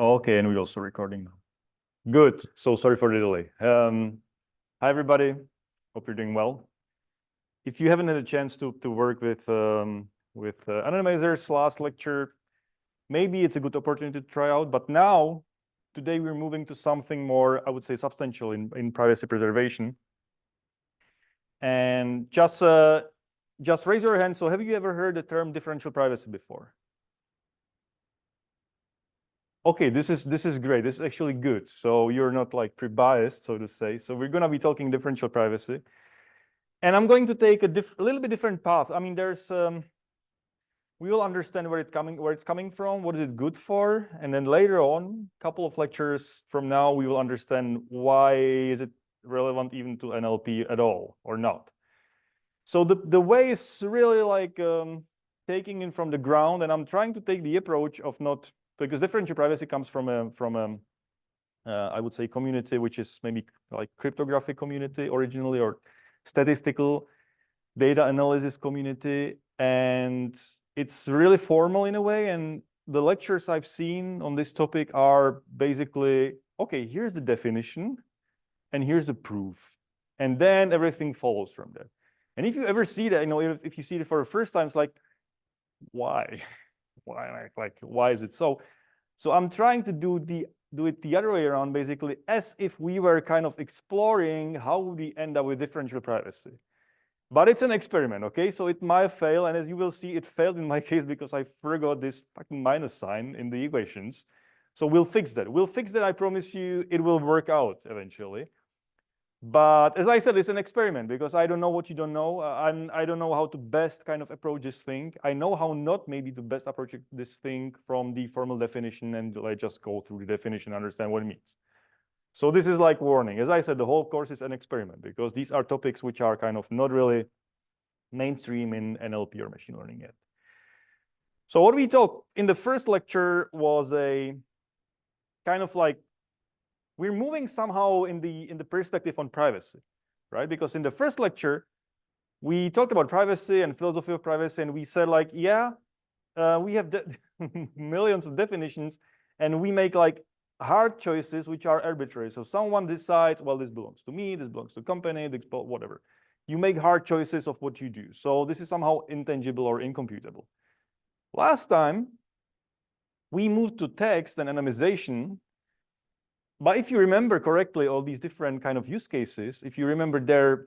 Okay, and we're also recording now. Good. So sorry for the delay. Hi, everybody. Hope you're doing well. If you haven't had a chance to work with anonymizers last lecture, maybe it's a good opportunity to try out. But now, today we're moving to something more, I would say, substantial in privacy preservation. And just raise your hand. So have you ever heard the term differential privacy before? Okay, this is great. This is actually good. So you're not like pre-biased, so to say. So we're going to be talking differential privacy, and I'm going to take a little bit different path. I mean, we will understand where it's coming from, what is it good for, and then later on, a couple of lectures from now, we will understand why is it relevant even to NLP at all or not. So the way is really like taking it from the ground, and I'm trying to take the approach of not. Because differential privacy comes from I would say, community, which is maybe like cryptographic community originally, or statistical data analysis community. And it's really formal in a way. And the lectures I've seen on this topic are basically, okay, here's the definition, and here's the proof. And then everything follows from there. And if you ever see that, if you see it for the first time, it's like, why? Why is it so? So I'm trying to do it the other way around, basically, as if we were kind of exploring how we end up with differential privacy. But it's an experiment, okay? So it might fail, and as you will see, it failed in my case because I forgot this fucking minus sign in the equations. So we'll fix that. I promise you, it will work out eventually. But as I said, it's an experiment because I don't know what you don't know. I don't know how to best kind of approach this thing. I know how not maybe to best approach this thing from the formal definition, and let's just go through the definition and understand what it means. So this is like warning. As I said, the whole course is an experiment because these are topics which are kind of not really mainstream in NLP or machine learning yet. So what we talked in the first lecture was a kind of like, we're moving somehow in the perspective on privacy, right? Because in the first lecture, we talked about privacy and philosophy of privacy, and we said like, yeah, we have millions of definitions, and we make like hard choices which are arbitrary. So someone decides, well, this belongs to me, this belongs to the company, this whatever. You make hard choices of what you do. So this is somehow intangible or incomputable. Last time, we moved to text and anonymization. But if you remember correctly, all these different kind of use cases, if you remember their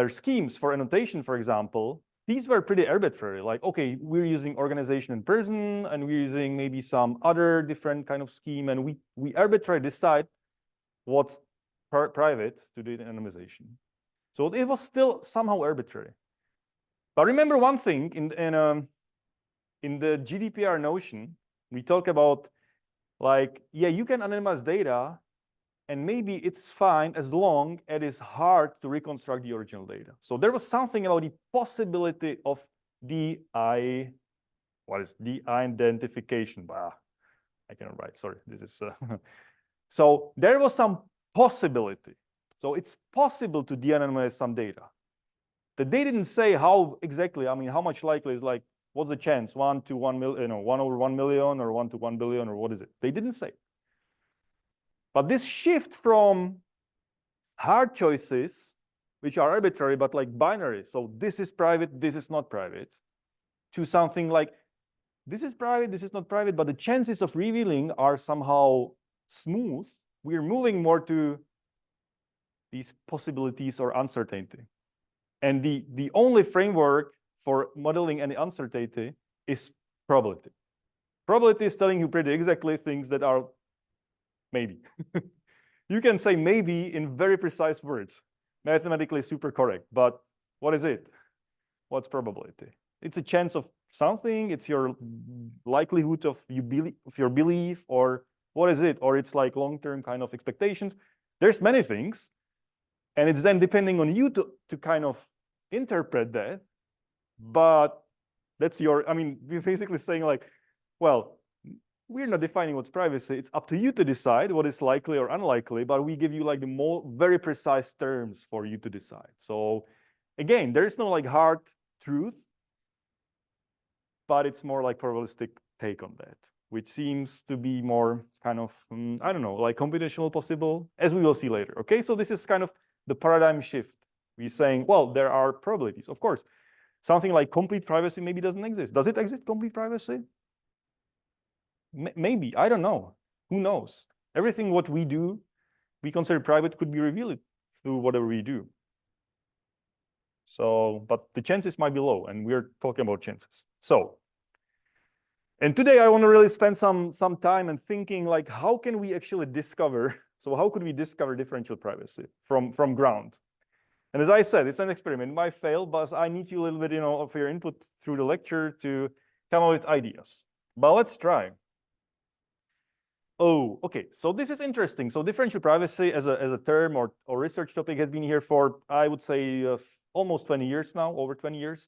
schemes for annotation, for example, these were pretty arbitrary. Like, okay, we're using organization and person, and we're using maybe some other different kind of scheme, and we arbitrarily decide what's private to do the anonymization. So it was still somehow arbitrary. But remember one thing, in the GDPR notion, we talk about like, yeah, you can anonymize data, and maybe it's fine as long as it is hard to reconstruct the original data. So there was something about the possibility of de-identification. I cannot write, sorry. This is so there was some possibility. So it's possible to de-anonymize some data. They didn't say how exactly, I mean, how much likely is like, what's the chance? 1 to 1 million, 1 over 1 million, or 1 to 1 billion, or what is it? They didn't say. But this shift from hard choices, which are arbitrary, but like binary, so this is private, this is not private, to something like, this is private, this is not private, but the chances of revealing are somehow smooth. We're moving more to these possibilities or uncertainty. And the only framework for modeling any uncertainty is probability. Probability is telling you pretty exactly things that are maybe. You can say maybe in very precise words, mathematically super correct, but what is it? What's probability? It's a chance of something, it's your likelihood of your belief, or what is it? Or it's like long-term kind of expectations. There's many things, and it's then depending on you to kind of interpret that. But that's I mean, we're basically saying like, well, we're not defining what's privacy. It's up to you to decide what is likely or unlikely, but we give you like the very precise terms for you to decide. So again, there is no like hard truth, but it's more like probabilistic take on that, which seems to be more kind of, I don't know, like computational possible, as we will see later. Okay, so this is kind of the paradigm shift. We're saying, well, there are probabilities. Of course, something like complete privacy maybe doesn't exist. Does it exist, complete privacy? Maybe, I don't know. Who knows? Everything what we do, we consider private could be revealed through whatever we do. So, but the chances might be low, and we're talking about chances. So, and today I want to really spend some time and thinking like, how can we actually discover, so how could we discover differential privacy from ground? And as I said, it's an experiment. It might fail, but I need you a little bit, of your input through the lecture to come up with ideas. But let's try. Oh, okay. So this is interesting. So differential privacy as a term or research topic has been here for, I would say, almost 20 years now, over 20 years.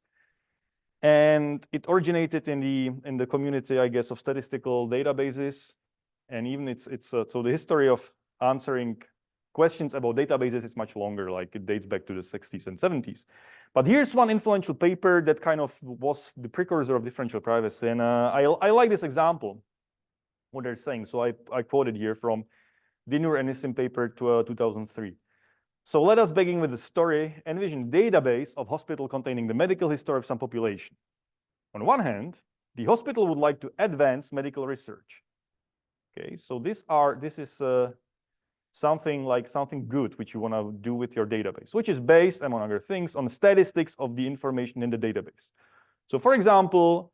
And it originated in the community, I guess, of statistical databases. And even so the history of answering questions about databases is much longer, like it dates back to the 60s and 70s. But here's one influential paper that kind of was the precursor of differential privacy. And I like this example, what they're saying. So I quoted here from Dinur and Nissim paper 2003. So let us begin with the story. Envision a database of hospital containing the medical history of some population. On one hand, the hospital would like to advance medical research. Okay, so this is something good which you want to do with your database, which is based, among other things, on statistics of the information in the database. So for example,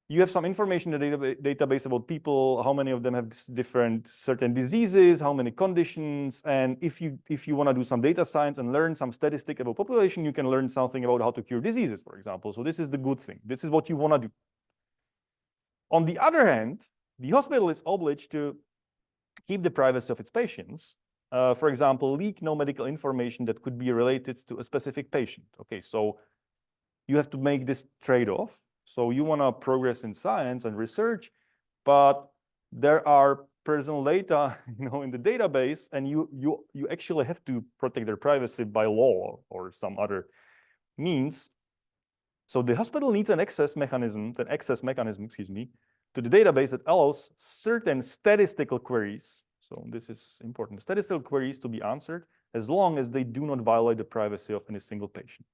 you have some information in the database about people, how many of them have different certain diseases, how many conditions, and if you want to do some data science and learn some statistic about population, you can learn something about how to cure diseases, for example. So this is the good thing. This is what you want to do. On the other hand, the hospital is obliged to keep the privacy of its patients. For example, leak no medical information that could be related to a specific patient. Okay, so you have to make this trade-off. So you want to progress in science and research, but there are personal data, in the database, and you actually have to protect their privacy by law or some other means. So the hospital needs an access mechanism, to the database that allows certain statistical queries. So this is important, statistical queries to be answered as long as they do not violate the privacy of any single patient.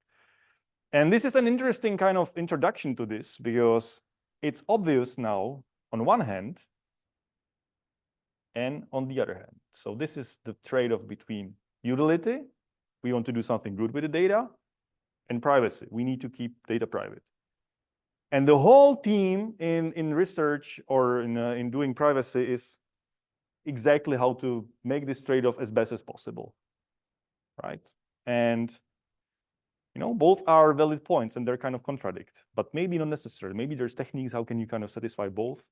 And this is an interesting kind of introduction to this because it's obvious now on one hand and on the other hand. So this is the trade-off between utility, we want to do something good with the data, and privacy, we need to keep data private. And the whole team in research or in doing privacy is exactly how to make this trade-off as best as possible, right? And both are valid points and they're kind of contradict, but maybe not necessarily. Maybe there's techniques, how can you kind of satisfy both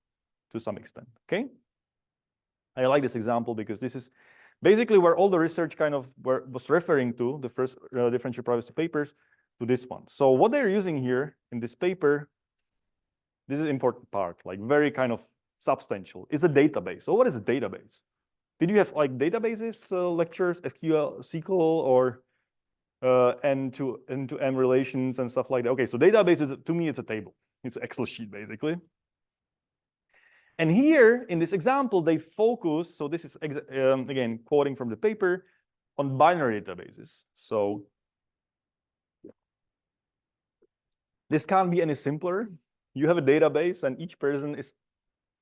to some extent, okay? I like this example because this is basically where all the research kind of was referring to, the first differential privacy papers, to this one. So what they're using here in this paper, this is an important part, like very kind of substantial, is a database. So what is a database? Did you have like databases, lectures, SQL, SQL, or end-to-end relations and stuff like that? Okay, so databases, to me, it's a table. It's an Excel sheet, basically. And here, in this example, they focus, so this is, again, quoting from the paper, on binary databases. So this can't be any simpler. You have a database, and each person is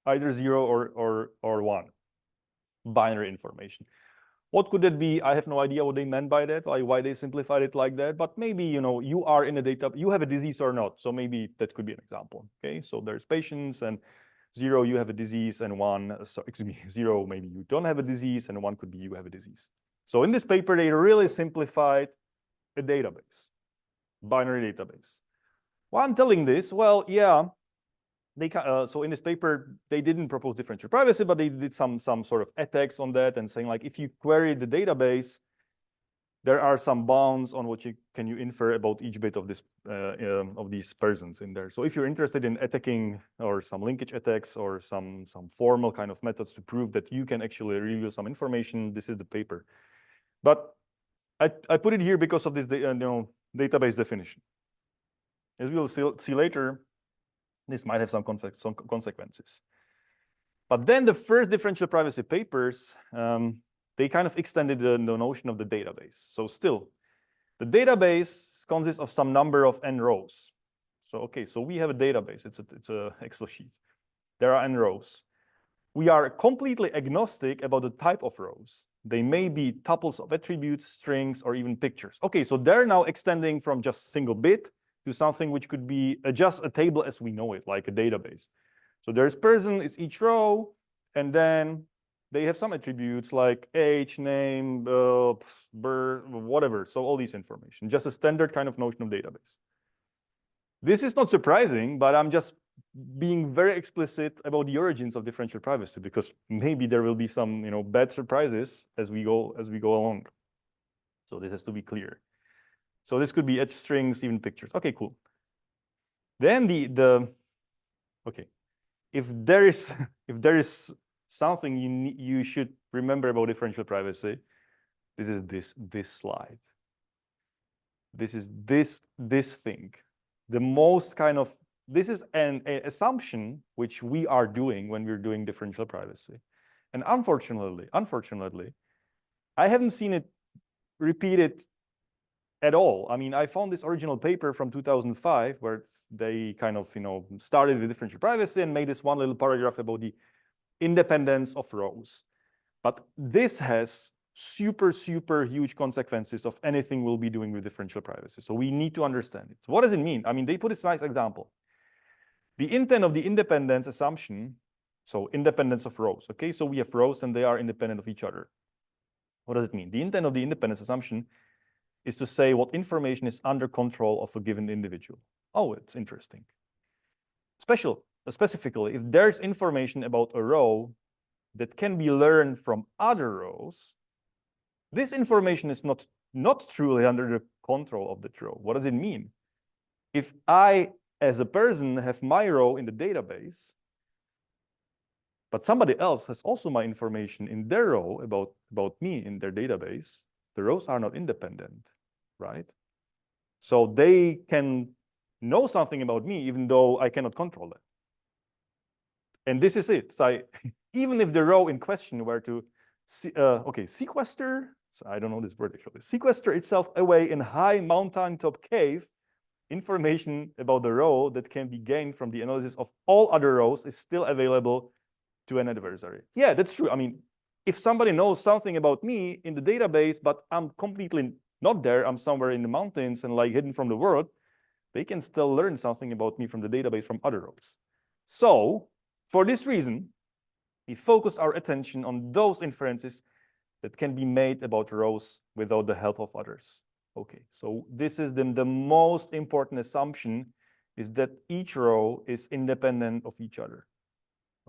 either 0 or 1, binary information. What could that be? I have no idea what they meant by that, like why they simplified it like that. But maybe, you are in a data, you have a disease or not. So maybe that could be an example. Okay, so there's patients, and 0, you have a disease, and 1, so excuse me, 0, maybe you don't have a disease, and 1 could be you have a disease. So in this paper, they really simplified a database, binary database. Why I'm telling this? Well, yeah, so in this paper, they didn't propose differential privacy, but they did some sort of attacks on that and saying like, if you query the database, there are some bounds on what you infer about each bit of this of these persons in there. So if you're interested in attacking or some linkage attacks or some formal kind of methods to prove that you can actually reveal some information, this is the paper. But I put it here because of this database definition. As we will see later, This might have some consequences. But then the first differential privacy papers, they kind of extended the notion of the database. So still, the database consists of some number of n rows. So okay, so we have a database. It's a Excel sheet. There are n rows. We are completely agnostic about the type of rows. They may be tuples of attributes, strings, or even pictures. Okay, so they're now extending from just single bit to something which could be just a table as we know it, like a database. So there's person is each row, and then they have some attributes like age, name, birth, whatever. So all these information, just a standard kind of notion of database. This is not surprising, but I'm just being very explicit about the origins of differential privacy, because maybe there will be some bad surprises as we go along. So this has to be clear. So this could be strings, even pictures. Okay, cool. Then okay, if there is something you should remember about differential privacy, this is this slide. This is this thing. The most kind of, this is an assumption which we are doing when we're doing differential privacy. And unfortunately, I haven't seen it repeated at all. I mean, I found this original paper from 2005 where they kind of, started with differential privacy and made this one little paragraph about the independence of rows. But this has super, super huge consequences of anything we'll be doing with differential privacy. So we need to understand it. So what does it mean? I mean, they put this nice example. The intent of the independence assumption, so independence of rows, okay? So we have rows and they are independent of each other. What does it mean? The intent of the independence assumption is to say what information is under control of a given individual. Oh, it's interesting. Specifically, if there's information about a row that can be learned from other rows, this information is not truly under the control of that row. What does it mean? If I, as a person, have my row in the database, but somebody else has also my information in their row about me in their database, the rows are not independent, right? So they can know something about me even though I cannot control it. And this is it. So even if the row in question were to sequester, so I don't know this word actually, sequester itself away in high mountaintop cave, information about the row that can be gained from the analysis of all other rows is still available to an adversary. Yeah, that's true. I mean, if somebody knows something about me in the database, but I'm completely not there, I'm somewhere in the mountains and like hidden from the world, they can still learn something about me from the database from other rows. So for this reason, we focus our attention on those inferences that can be made about rows without the help of others. Okay, so this is the most important assumption, is that each row is independent of each other.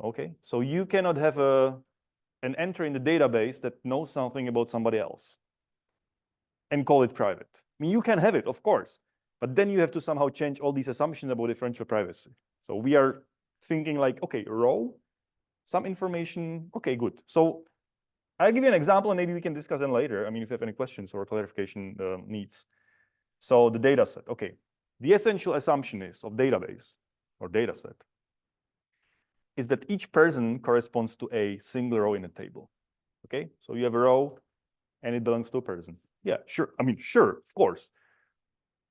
Okay, so you cannot have an entry in the database that knows something about somebody else and call it private. I mean, you can have it, of course, but then you have to somehow change all these assumptions about differential privacy. So we are thinking like, okay, row, some information, okay, good. So I'll give you an example and maybe we can discuss them later. I mean, if you have any questions or clarification needs. So the data set, okay. The essential assumption is of database or data set is that each person corresponds to a single row in a table, okay? So you have a row and it belongs to a person. Yeah, sure, I mean, sure, of course,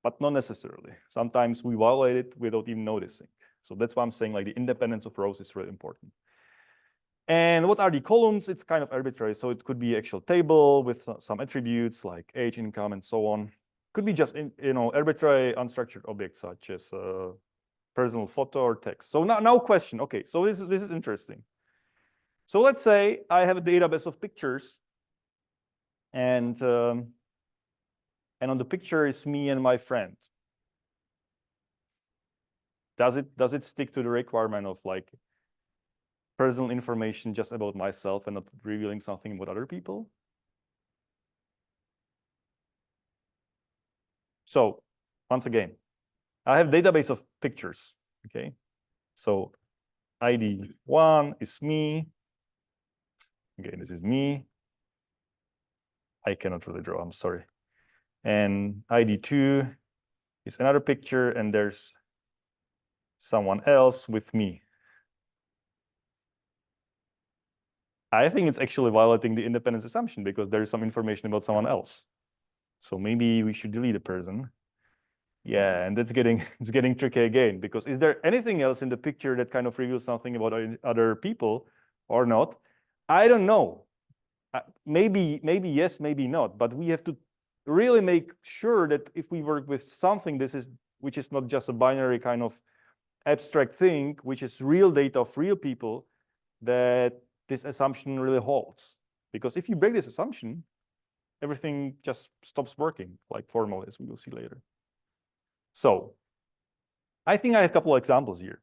but not necessarily. Sometimes we violate it without even noticing. So that's why I'm saying like the independence of rows is really important. And what are the columns? It's kind of arbitrary. So it could be actual table with some attributes like age, income, and so on. Could be just arbitrary unstructured objects such as personal photo or text. So now question. Okay, so this is interesting. So let's say I have a database of pictures, and on the picture is me and my friend. Does it stick to the requirement of like personal information just about myself and not revealing something about other people? So once again, I have database of pictures, okay? So ID 1 is me. Okay, this is me. I cannot really draw, I'm sorry. And ID 2 is another picture, and there's someone else with me. I think it's actually violating the independence assumption because there is some information about someone else. So maybe we should delete a person. Yeah, and that's getting it's getting tricky again, because is there anything else in the picture that kind of reveals something about other people or not? I don't know. Maybe yes, maybe not. But we have to really make sure that if we work with something which is not just a binary kind of abstract thing, which is real data of real people, that this assumption really holds. Because if you break this assumption, everything just stops working, like formally, as we will see later. So I think I have a couple of examples here.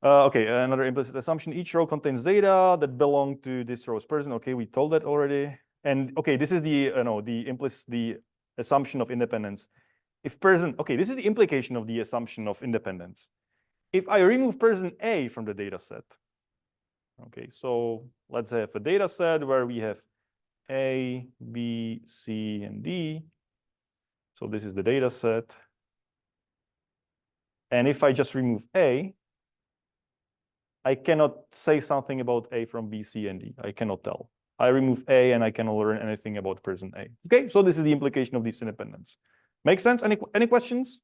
Okay, another implicit assumption. Each row contains data that belong to this row's person. Okay, we told that already. And okay, this is the assumption of independence. Okay, this is the implication of the assumption of independence. If I remove person A from the data set, okay, so let's have a data set where we have A, B, C, and D. So this is the data set. And if I just remove A, I cannot say something about A from B, C, and D. I cannot tell. I remove A and I cannot learn anything about person A. Okay, so this is the implication of this independence. Make sense? Any questions?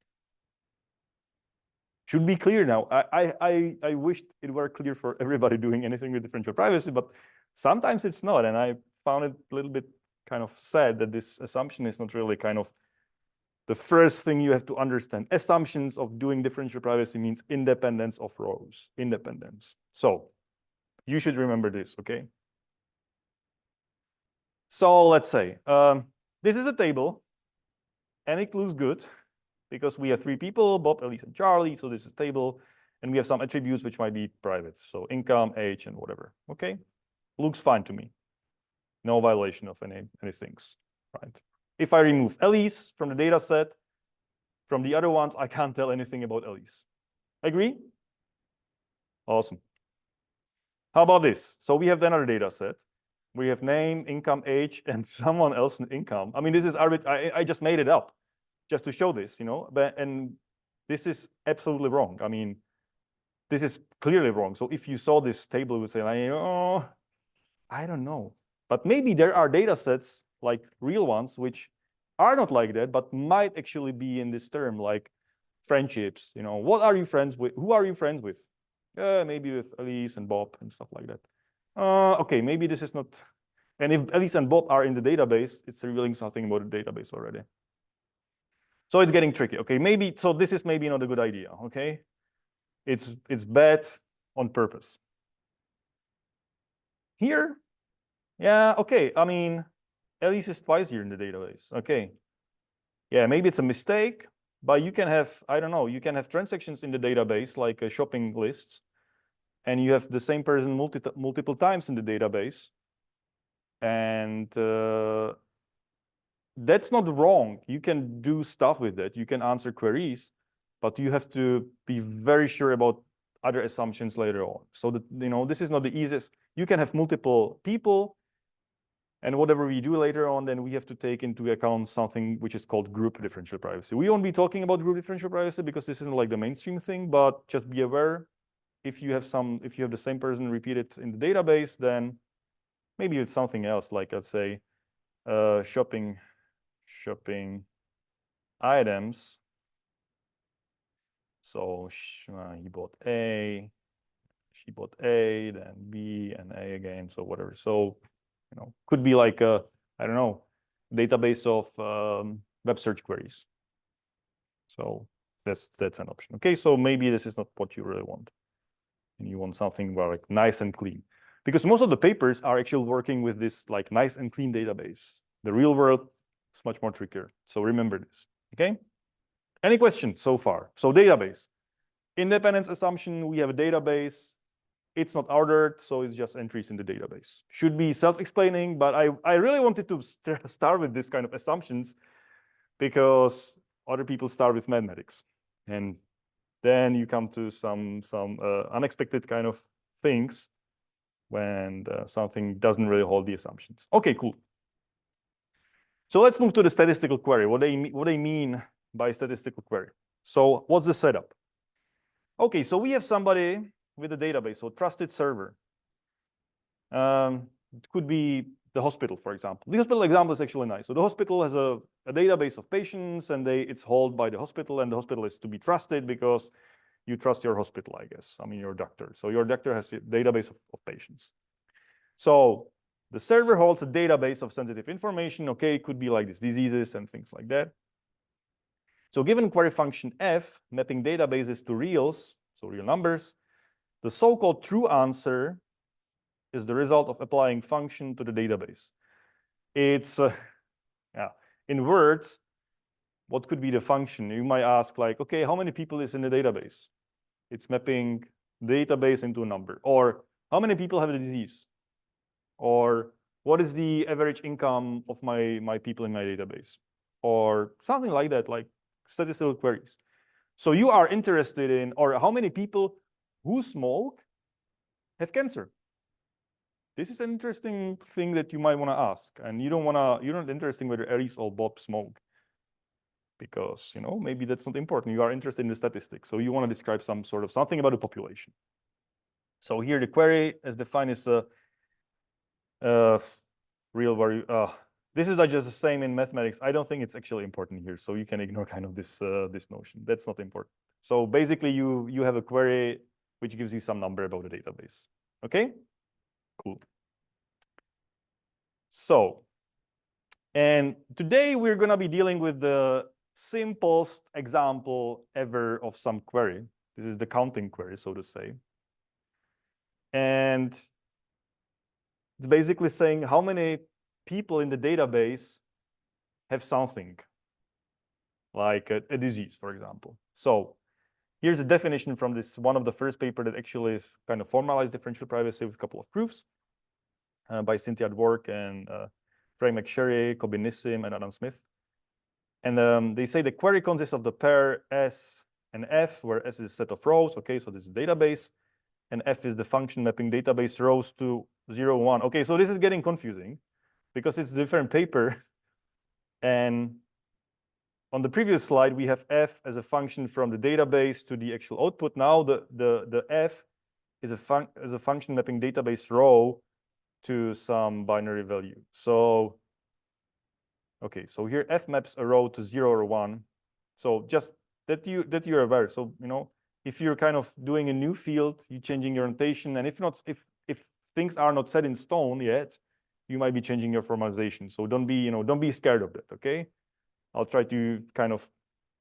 Should be clear now. I wished it were clear for everybody doing anything with differential privacy, but sometimes it's not. And I found it a little bit kind of sad that this assumption is not really kind of the first thing you have to understand. Assumptions of doing differential privacy means independence of rows, independence. So you should remember this, okay? So let's say this is a table and it looks good because we have 3 people, Bob, Elise, and Charlie. So this is a table and we have some attributes which might be private. So income, age, and whatever, okay? Looks fine to me. No violation of any things, right? If I remove Elise from the data set, from the other ones, I can't tell anything about Elise. Agree? Awesome. How about this? So we have another data set. We have name, income, age, and someone else's income. I mean, this is I just made it up just to show this, you know, and this is absolutely wrong. I mean, this is clearly wrong. So if you saw this table, you would say, oh, I don't know. But maybe there are data sets, like real ones, which are not like that, but might actually be in this term, like friendships. You know, what are you friends with? Who are you friends with? Maybe with Elise and Bob and stuff like that. Okay, maybe this is not. And if Elise and Bob are in the database, it's revealing something about the database already. So it's getting tricky. Okay, maybe so. This is maybe not a good idea. Okay, it's bad on purpose. Here, yeah, okay. I mean, Elise is twice here in the database. Okay, yeah, maybe it's a mistake, but you can have, I don't know, you can have transactions in the database like a shopping list, and you have the same person multiple times in the database, and that's not wrong. You can do stuff with it. You can answer queries, but you have to be very sure about other assumptions later on. So that, you know, this is not the easiest. You can have multiple people, and whatever we do later on, then we have to take into account something which is called group differential privacy. We won't be talking about group differential privacy because this isn't like the mainstream thing, but just be aware if you have the same person repeated in the database, then maybe it's something else, like let's say shopping items. So he bought A, she bought A, then B, and A again. So whatever. So, you know, could be like a, I don't know, database of web search queries. So that's an option. Okay, so maybe this is not what you really want, and you want something where like nice and clean, because most of the papers are actually working with this like nice and clean database. The real world is much more trickier. So remember this. Okay. Any questions so far? So database. Independence assumption, we have a database. It's not ordered, so it's just entries in the database. Should be self-explaining, but I really wanted to start with this kind of assumptions because other people start with mathematics. And then you come to some unexpected kind of things when something doesn't really hold the assumptions. Okay, cool. So let's move to the statistical query. What they mean by statistical query. So what's the setup? Okay, so we have somebody with a database, so trusted server. It could be the hospital, for example. The hospital example is actually nice. So the hospital has a database of patients, and it's held by the hospital, and the hospital is to be trusted because you trust your hospital, I guess. I mean, your doctor. So your doctor has a database of patients. So the server holds a database of sensitive information. Okay, it could be like this, diseases and things like that. So given query function f, mapping databases to reals, so real numbers, the so-called true answer is the result of applying function to the database. It's, yeah, in words, what could be the function? You might ask like, okay, how many people is in the database? It's mapping database into a number. Or how many people have the disease? Or what is the average income of my people in my database? Or something like that, like statistical queries. So you are interested in, or how many people who smoke have cancer? This is an interesting thing that you might want to ask. And you're not interested in whether Aries or Bob smoke. Because, maybe that's not important. You are interested in the statistics. So you want to describe something about the population. So here the query as defined is a real value. This is just the same in mathematics. I don't think it's actually important here. So you can ignore kind of this notion. That's not important. So basically you have a query which gives you some number about the database. Okay, cool. So, and today we're going to be dealing with the simplest example ever of some query. This is the counting query, so to say. And it's basically saying how many people in the database have something, like a disease, for example. So here's a definition from this one of the first paper that actually kind of formalized differential privacy with a couple of proofs by Cynthia Dwork and Frank McSherry, Kobe Nissim, and Adam Smith. And they say the query consists of the pair S and F, where S is a set of rows. Okay, so this is a database, and F is the function mapping database rows to 0, 1. Okay, so this is getting confusing because it's a different paper. And on the previous slide, we have F as a function from the database to the actual output. Now the F is a function mapping database row to some binary value. So, okay, so here F maps a row to 0 or 1. So just that you're aware. So, if you're kind of doing a new field, you're changing your notation, and if things are not set in stone yet, you might be changing your formalization. So don't be scared of that, okay? I'll try to kind of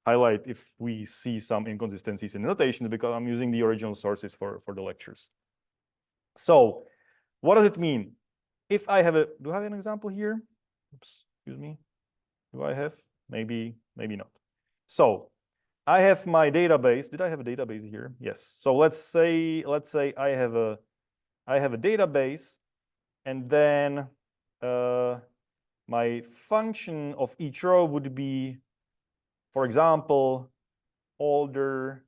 highlight if we see some inconsistencies in the notations because I'm using the original sources for the lectures. So what does it mean? If I have do I have an example here? Oops, excuse me. Do I have? Maybe not. So I have my database. Did I have a database here? Yes. So let's say I have a database, and then my function of each row would be, for example, older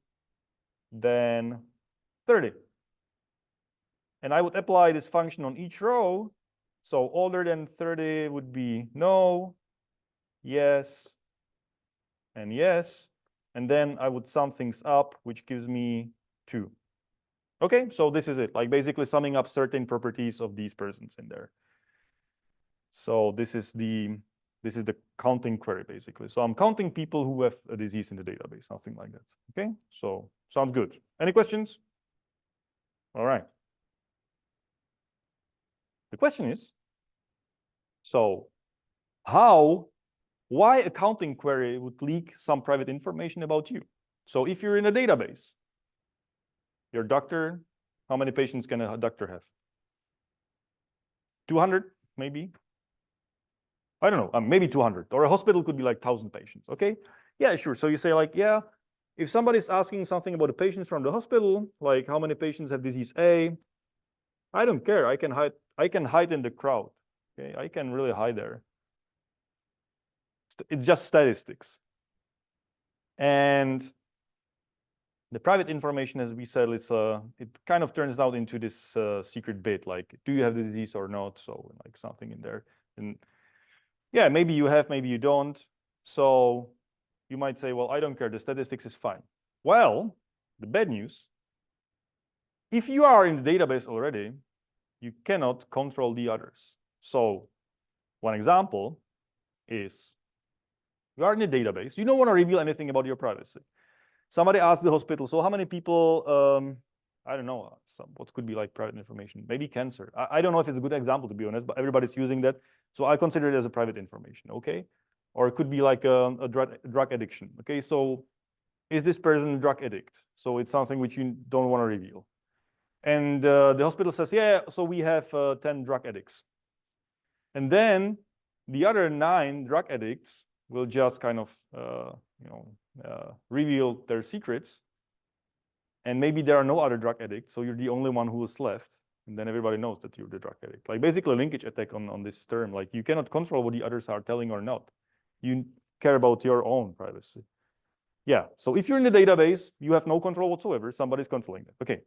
than 30. And I would apply this function on each row. So older than 30 would be no, yes, and yes. And then I would sum things up, which gives me 2. Okay, so this is it, like basically summing up certain properties of these persons in there. So this is the counting query, basically. So I'm counting people who have a disease in the database, something like that. Okay, so sounds good. Any questions? All right. The question is, so why a counting query would leak some private information about you? So if you're in a database, your doctor, how many patients can a doctor have? 200, maybe? I don't know, maybe 200. Or a hospital could be like 1,000 patients, okay? Yeah, sure. So you say like, yeah, if somebody's asking something about the patients from the hospital, like how many patients have disease A, I don't care. I can hide in the crowd. Okay, I can really hide there. It's just statistics. And the private information, as we said, it kind of turns out into this secret bit, like, do you have the disease or not? So like something in there. And yeah, maybe you have, maybe you don't. So you might say, well, I don't care. The statistics is fine. Well, the bad news, if you are in the database already, you cannot control the others. So one example is you are in a database. You don't want to reveal anything about your privacy. Somebody asked the hospital, so how many people, I don't know, what could be like private information? Maybe cancer. I don't know if it's a good example, to be honest, but everybody's using that. So I consider it as a private information, okay? Or it could be like a drug addiction, okay? So is this person a drug addict? So it's something which you don't want to reveal. And the hospital says, yeah, so we have 10 drug addicts. And then the other 9 drug addicts will just kind of, reveal their secrets. And maybe there are no other drug addicts, so you're the only one who is left. And then everybody knows that you're the drug addict. Like basically a linkage attack on this term. Like you cannot control what the others are telling or not. You care about your own privacy. Yeah, so if you're in the database, you have no control whatsoever. Somebody's controlling it. Okay.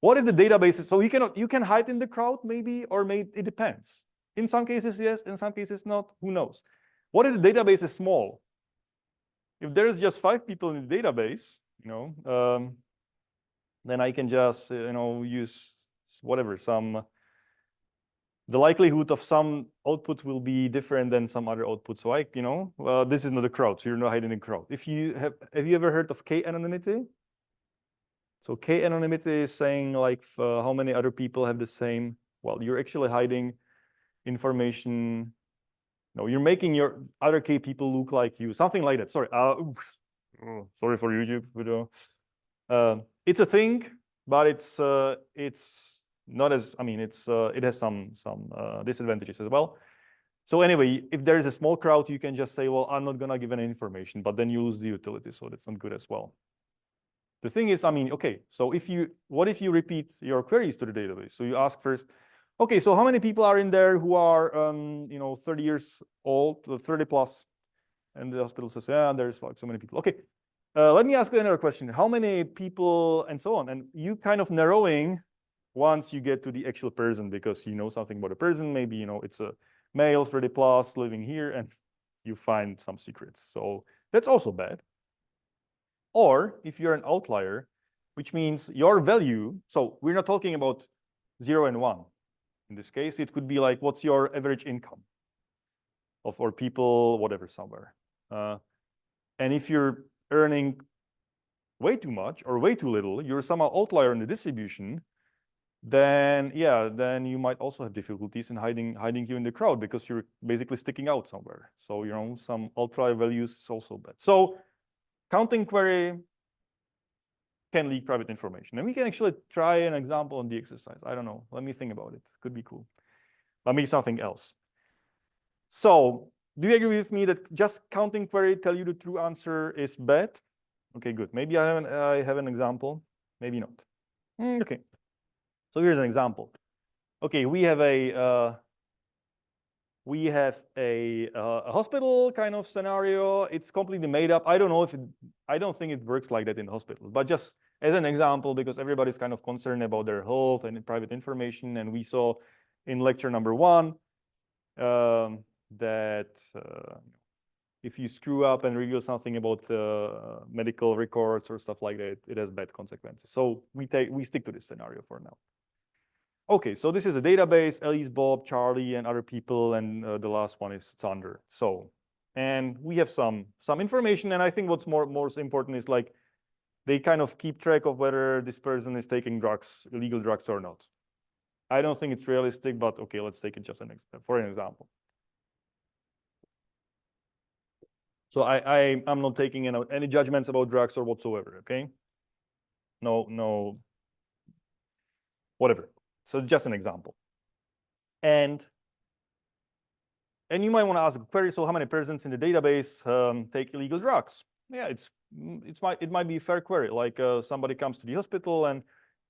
What if the database is, so you can hide in the crowd maybe, or maybe it depends. In some cases, yes, in some cases not, who knows? What if the database is small? If there's just 5 people in the database, then I can just, use whatever, the likelihood of some output will be different than some other output. So this is not a crowd, so you're not hiding in a crowd. Have you ever heard of K-anonymity? So K-anonymity is saying like how many other people have the same, well, you're actually hiding information. No, you're making your other K people look like you, something like that. Sorry, sorry for YouTube video. It's a thing, but it's not as, it has some disadvantages as well. So anyway, if there is a small crowd, you can just say, well, I'm not gonna give any information, but then you lose the utility, so that's not good as well. The thing is, okay, so what if you repeat your queries to the database? So you ask first, okay, so how many people are in there who are, 30 years old, 30 plus? And the hospital says, yeah, there's like so many people. Okay, let me ask you another question. How many people, and so on? And you kind of narrowing once you get to the actual person, because you know something about the person. Maybe, it's a male, 30 plus, living here, and you find some secrets. So that's also bad. Or if you're an outlier, which means your value, so we're not talking about 0 and 1. In this case, it could be like, what's your average income or people, whatever, somewhere. And if you're earning way too much or way too little, you're somehow outlier in the distribution, then you might also have difficulties in hiding you in the crowd, because you're basically sticking out somewhere. So, some outlier values is also bad. So counting query can leak private information. And we can actually try an example on the exercise. I don't know. Let me think about it. Could be cool. Let me something else. So do you agree with me that just counting query tell you the true answer is bad? Okay, good. Maybe I have an example. Maybe not. Okay. So here's an example. Okay, we have a hospital kind of scenario. It's completely made up. I don't think it works like that in hospitals, but just as an example, because everybody's kind of concerned about their health and private information. And we saw in lecture number 1 that if you screw up and reveal something about medical records or stuff like that, it has bad consequences. So we stick to this scenario for now. Okay, so this is a database, Elise, Bob, Charlie, and other people, and the last one is Sander. So, and we have some information, and I think what's most important is like they kind of keep track of whether this person is taking drugs, illegal drugs or not. I don't think it's realistic, but okay, let's take it just for an example. So I'm not taking any judgments about drugs or whatsoever, okay? No, whatever. So just an example. And you might want to ask a query, so how many persons in the database take illegal drugs? Yeah, it might be a fair query. Like somebody comes to the hospital and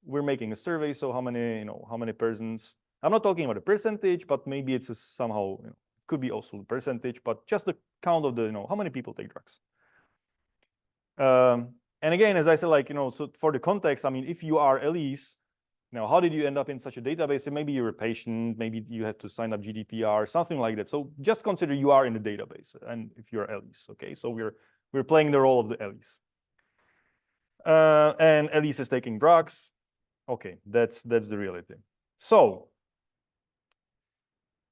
we're making a survey, so how many persons? I'm not talking about a percentage, but maybe it's somehow, could be also the percentage, but just the count of how many people take drugs. And again, as I said, so for the context, if you are Elise, now, how did you end up in such a database? So maybe you're a patient, maybe you had to sign up GDPR, something like that. So just consider you are in the database, and if you're Elise, okay? So we're playing the role of the Elise. And Elise is taking drugs. Okay, that's the reality. So,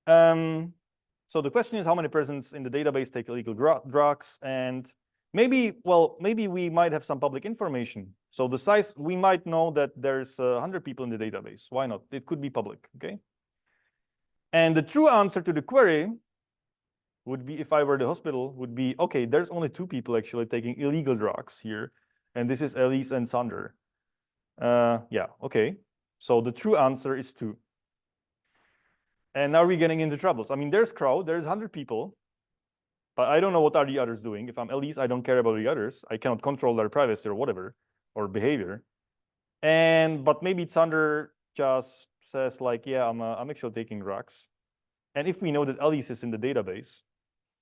so the question is, how many persons in the database take illegal drugs? And maybe we might have some public information. So the size, we might know that there's 100 people in the database. Why not? It could be public, okay? And the true answer to the query would be, if I were the hospital, would be, okay, there's only 2 people actually taking illegal drugs here. And this is Elise and Sander. Yeah, okay. So the true answer is 2. And now we're getting into troubles. I mean, there's crowd, there's 100 people, but I don't know what are the others doing. If I'm Elise, I don't care about the others. I cannot control their privacy or whatever, or behavior. But maybe Sander just says like, yeah, I'm actually taking drugs. And if we know that Elise is in the database,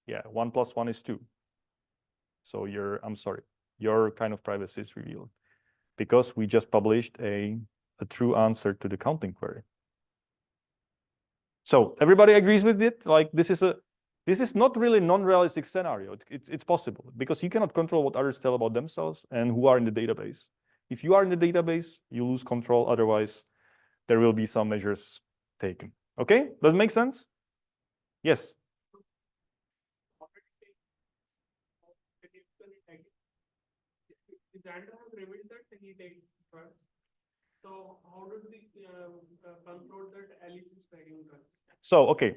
yeah, 1 + 1 is 2. So I'm sorry, your kind of privacy is revealed because we just published a true answer to the counting query. So everybody agrees with it? Like this is not really a non-realistic scenario. It's possible because you cannot control what others tell about themselves and who are in the database. If you are in the database, you lose control. Otherwise, there will be some measures taken. Okay, does it make sense? Yes. Xander has revealed that he takes drugs. So how did we conclude that Alice is taking drugs? So okay,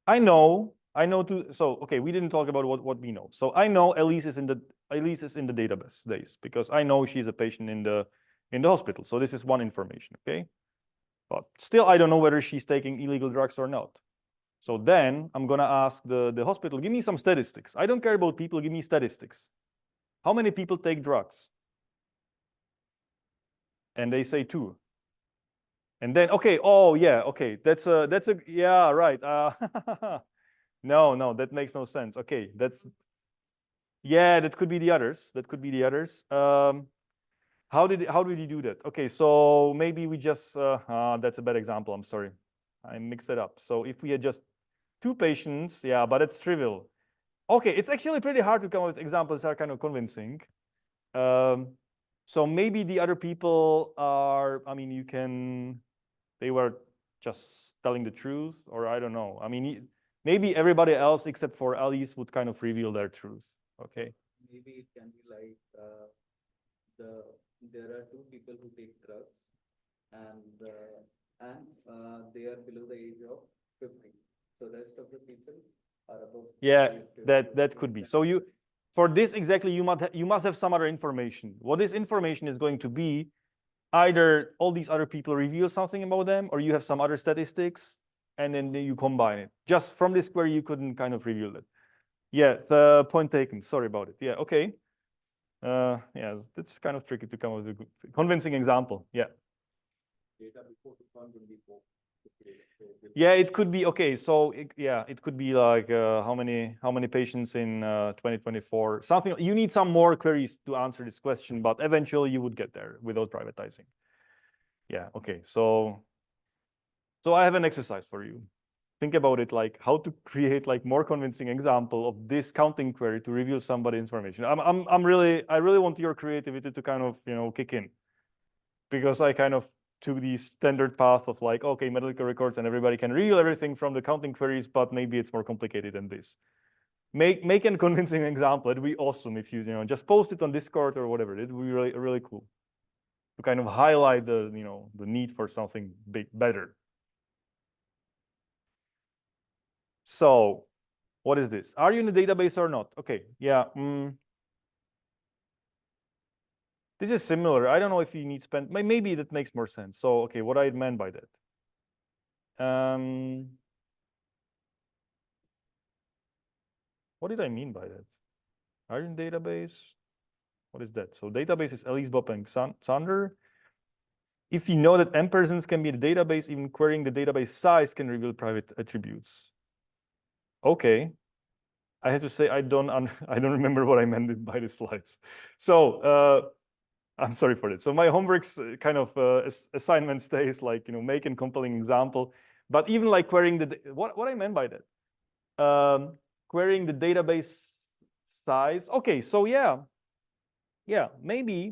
I know too. So okay, we didn't talk about what we know. So I know Elise is in the database because I know she's a patient in the hospital. So this is one information, okay? But still, I don't know whether she's taking illegal drugs or not. So then I'm gonna ask the hospital, give me some statistics. I don't care about people, give me statistics. How many people take drugs? And they say 2. And then, okay, oh yeah, okay, that's a yeah, right. No, that makes no sense. Okay, yeah, that could be the others. That could be the others. How did you do that? Okay, so maybe we just that's a bad example. I'm sorry, I mixed it up. So if we had just 2 patients, yeah, but it's trivial. Okay, it's actually pretty hard to come up with examples that are kind of convincing. So maybe the other people are, I mean, they were just telling the truth, or I don't know. I mean, maybe everybody else except for Alice would kind of reveal their truth. Okay. Maybe it can be like there are 2 people who take drugs, and they are below the age of 50. So rest of the people are above. Yeah, that could be. So for this exactly, you must have some other information. What this information is going to be, either all these other people reveal something about them, or you have some other statistics, and then you combine it. Just from this query, you couldn't kind of reveal it. Yeah, the point taken. Sorry about it. Yeah, okay. Yeah, it's kind of tricky to come up with a convincing example. Yeah. Yeah, it could be okay. So it could be like how many patients in 2024? Something. You need some more queries to answer this question, but eventually you would get there without privatizing. Yeah. Okay. So I have an exercise for you. Think about it, like how to create like more convincing example of this counting query to reveal somebody information. I really want your creativity to kind of kick in, because I kind of took the standard path of like, okay, medical records and everybody can reveal everything from the counting queries, but maybe it's more complicated than this. Make a convincing example. It'd be awesome if you just post it on Discord or whatever. It would be really cool to kind of highlight the need for something better. So what is this? Are you in the database or not? Okay, yeah. This is similar. I don't know if you need spend. Maybe that makes more sense. So okay, what I meant by that. What did I mean by that? Are you in database? What is that? So database is Elise, Bob, and Sander. If you know that m persons can be in the database, even querying the database size can reveal private attributes. Okay, I have to say I don't remember what I meant by the slides. So I'm sorry for that. So my homework's kind of assignment stays like make a compelling example, but even like querying what I meant by that, querying the database size. Okay, so yeah, yeah, maybe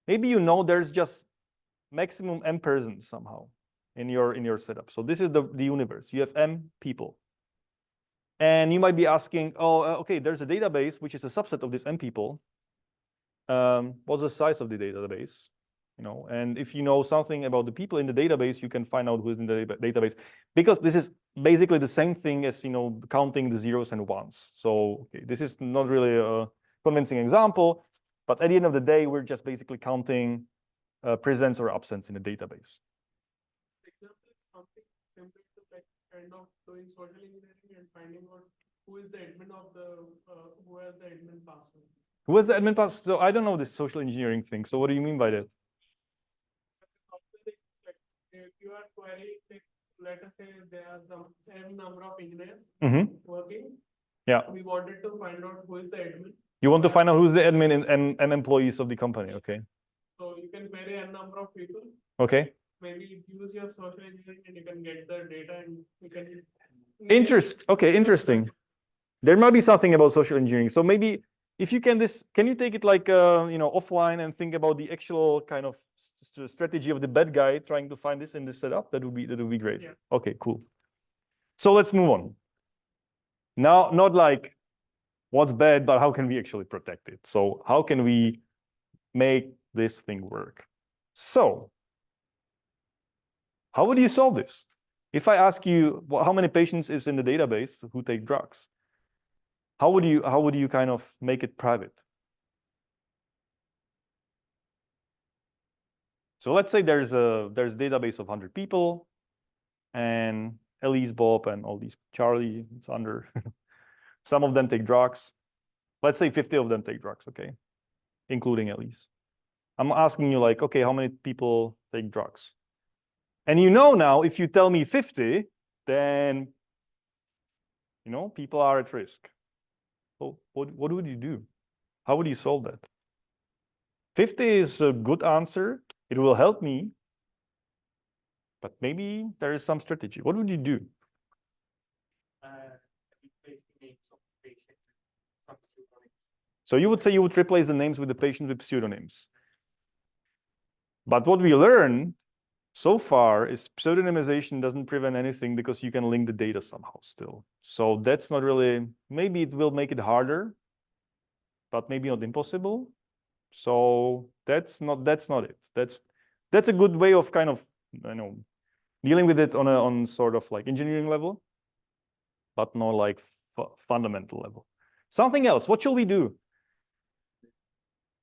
you know there's just maximum m persons somehow in your setup. So this is the universe. You have m people. And you might be asking, oh, okay, there's a database which is a subset of this m people. What's the size of the database? You know, and if you know something about the people in the database, you can find out who's in the database, because this is basically the same thing as, you know, counting the zeros and ones. So okay, this is not really a convincing example, but at the end of the day, we're just basically counting presence or absence in a database. Example is something simple to like kind of doing social engineering and finding out who is the admin of the who has the admin password. Who has the admin pass? So I don't know this social engineering thing. So what do you mean by that? Like if you are querying, like, let us say there are some n number of engineers working. Yeah. We wanted to find out who is the admin. You want to find out who's the admin and employees of the company. Okay. So you can query n number of people. Okay. Maybe use your social engineering and you can get the data and you can. Okay, interesting. There might be something about social engineering. So maybe if you can you take it like you know, offline and think about the actual kind of strategy of the bad guy trying to find this in this setup? That would be great. Yeah. Okay, cool. So let's move on. Now, not like what's bad, but how can we actually protect it? So how can we make this thing work? So how would you solve this? If I ask you, well, how many patients is in the database who take drugs? How would you kind of make it private? So let's say there's a database of 100 people, and Elise, Bob, and all these Charlie, it's under. Some of them take drugs. Let's say 50 of them take drugs, okay, including Elise. I'm asking you like, okay, how many people take drugs? And you know now, if you tell me 50, then you know people are at risk. So what would you do? How would you solve that? 50 is a good answer. It will help me. But maybe there is some strategy. What would you do? Replace the names of patients with some pseudonyms. So you would say you would replace the names with the patient with pseudonyms. But what we learned so far is pseudonymization doesn't prevent anything because you can link the data somehow still. So that's not really, maybe it will make it harder, but maybe not impossible. So that's not it. That's a good way of kind of, you know, dealing with it on sort of like engineering level, but not like fundamental level. Something else. What shall we do?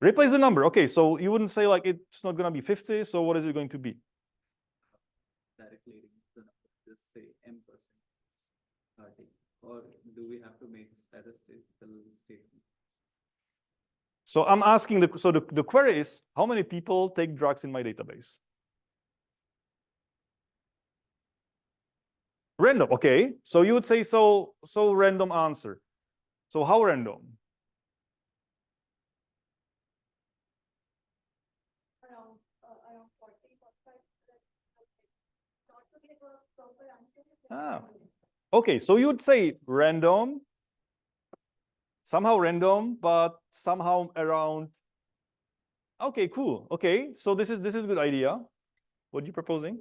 Replace the number. Okay, so you wouldn't say like it's not going to be 50. So what is it going to be? Directly the number, just say m%, or do we have to make statistical statement? So I'm asking the query is, how many people take drugs in my database? Random. Okay, so you would say so random answer. So how random? Around 40, 45. Not to give a proper answer. Ah. Okay, so you would say random, somehow random, but somehow around. Okay, cool. Okay, so this is a good idea. What are you proposing?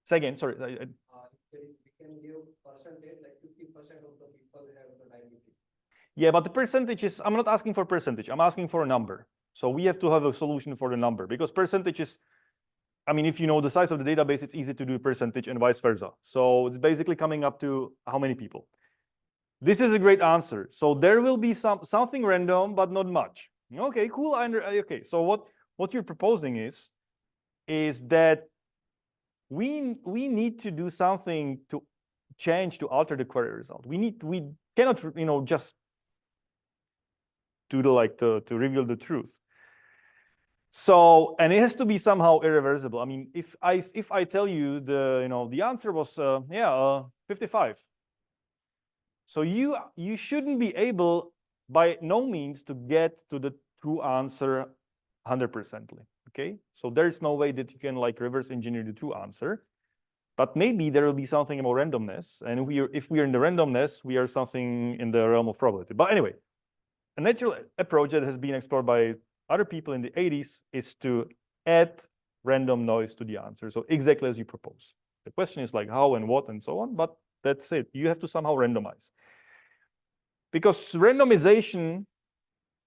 Say again, sorry. We can give percentage, like 50% of the people have the diabetes. Yeah, but the percentage is, I'm not asking for percentage, I'm asking for a number. So we have to have a solution for the number, because percentage is, I mean, if you know the size of the database, it's easy to do percentage and vice versa. So it's basically coming up to how many people. This is a great answer. So there will be something random, but not much. Okay, cool. Okay, so what you're proposing is that we need to do something to change, to alter the query result. We cannot, you know, just do to reveal the truth. So, and it has to be somehow irreversible. I mean, if I tell you the answer was 55. So you shouldn't be able by no means to get to the true answer 100%. Okay, so there's no way that you can like reverse engineer the true answer. But maybe there will be something about randomness. And if we are in the randomness, we are something in the realm of probability. But anyway, a natural approach that has been explored by other people in the 80s is to add random noise to the answer. So exactly as you propose. The question is like how and what and so on, but that's it. You have to somehow randomize. Because randomization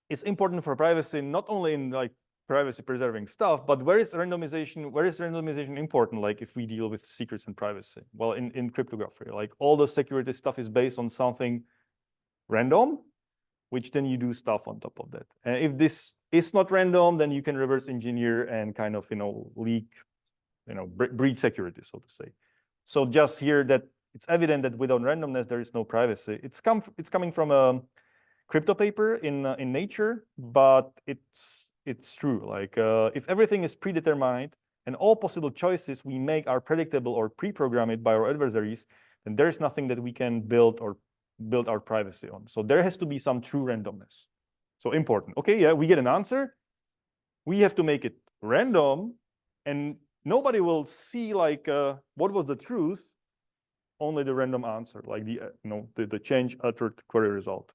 is important for privacy, not only in like privacy preserving stuff, but where is randomization important? Like if we deal with secrets and privacy, well, in cryptography, like all the security stuff is based on something random, which then you do stuff on top of that. And if this is not random, then you can reverse engineer and kind of, leak, breach security, so to say. So just here that it's evident that without randomness, there is no privacy. It's coming from a crypto paper in Nature, but it's true. Like if everything is predetermined and all possible choices we make are predictable or pre-programmed by our adversaries, then there is nothing that we can build our privacy on. So there has to be some true randomness. So important. Okay, yeah, we get an answer. We have to make it random, and nobody will see like what was the truth. Only the random answer, like the change uttered query result.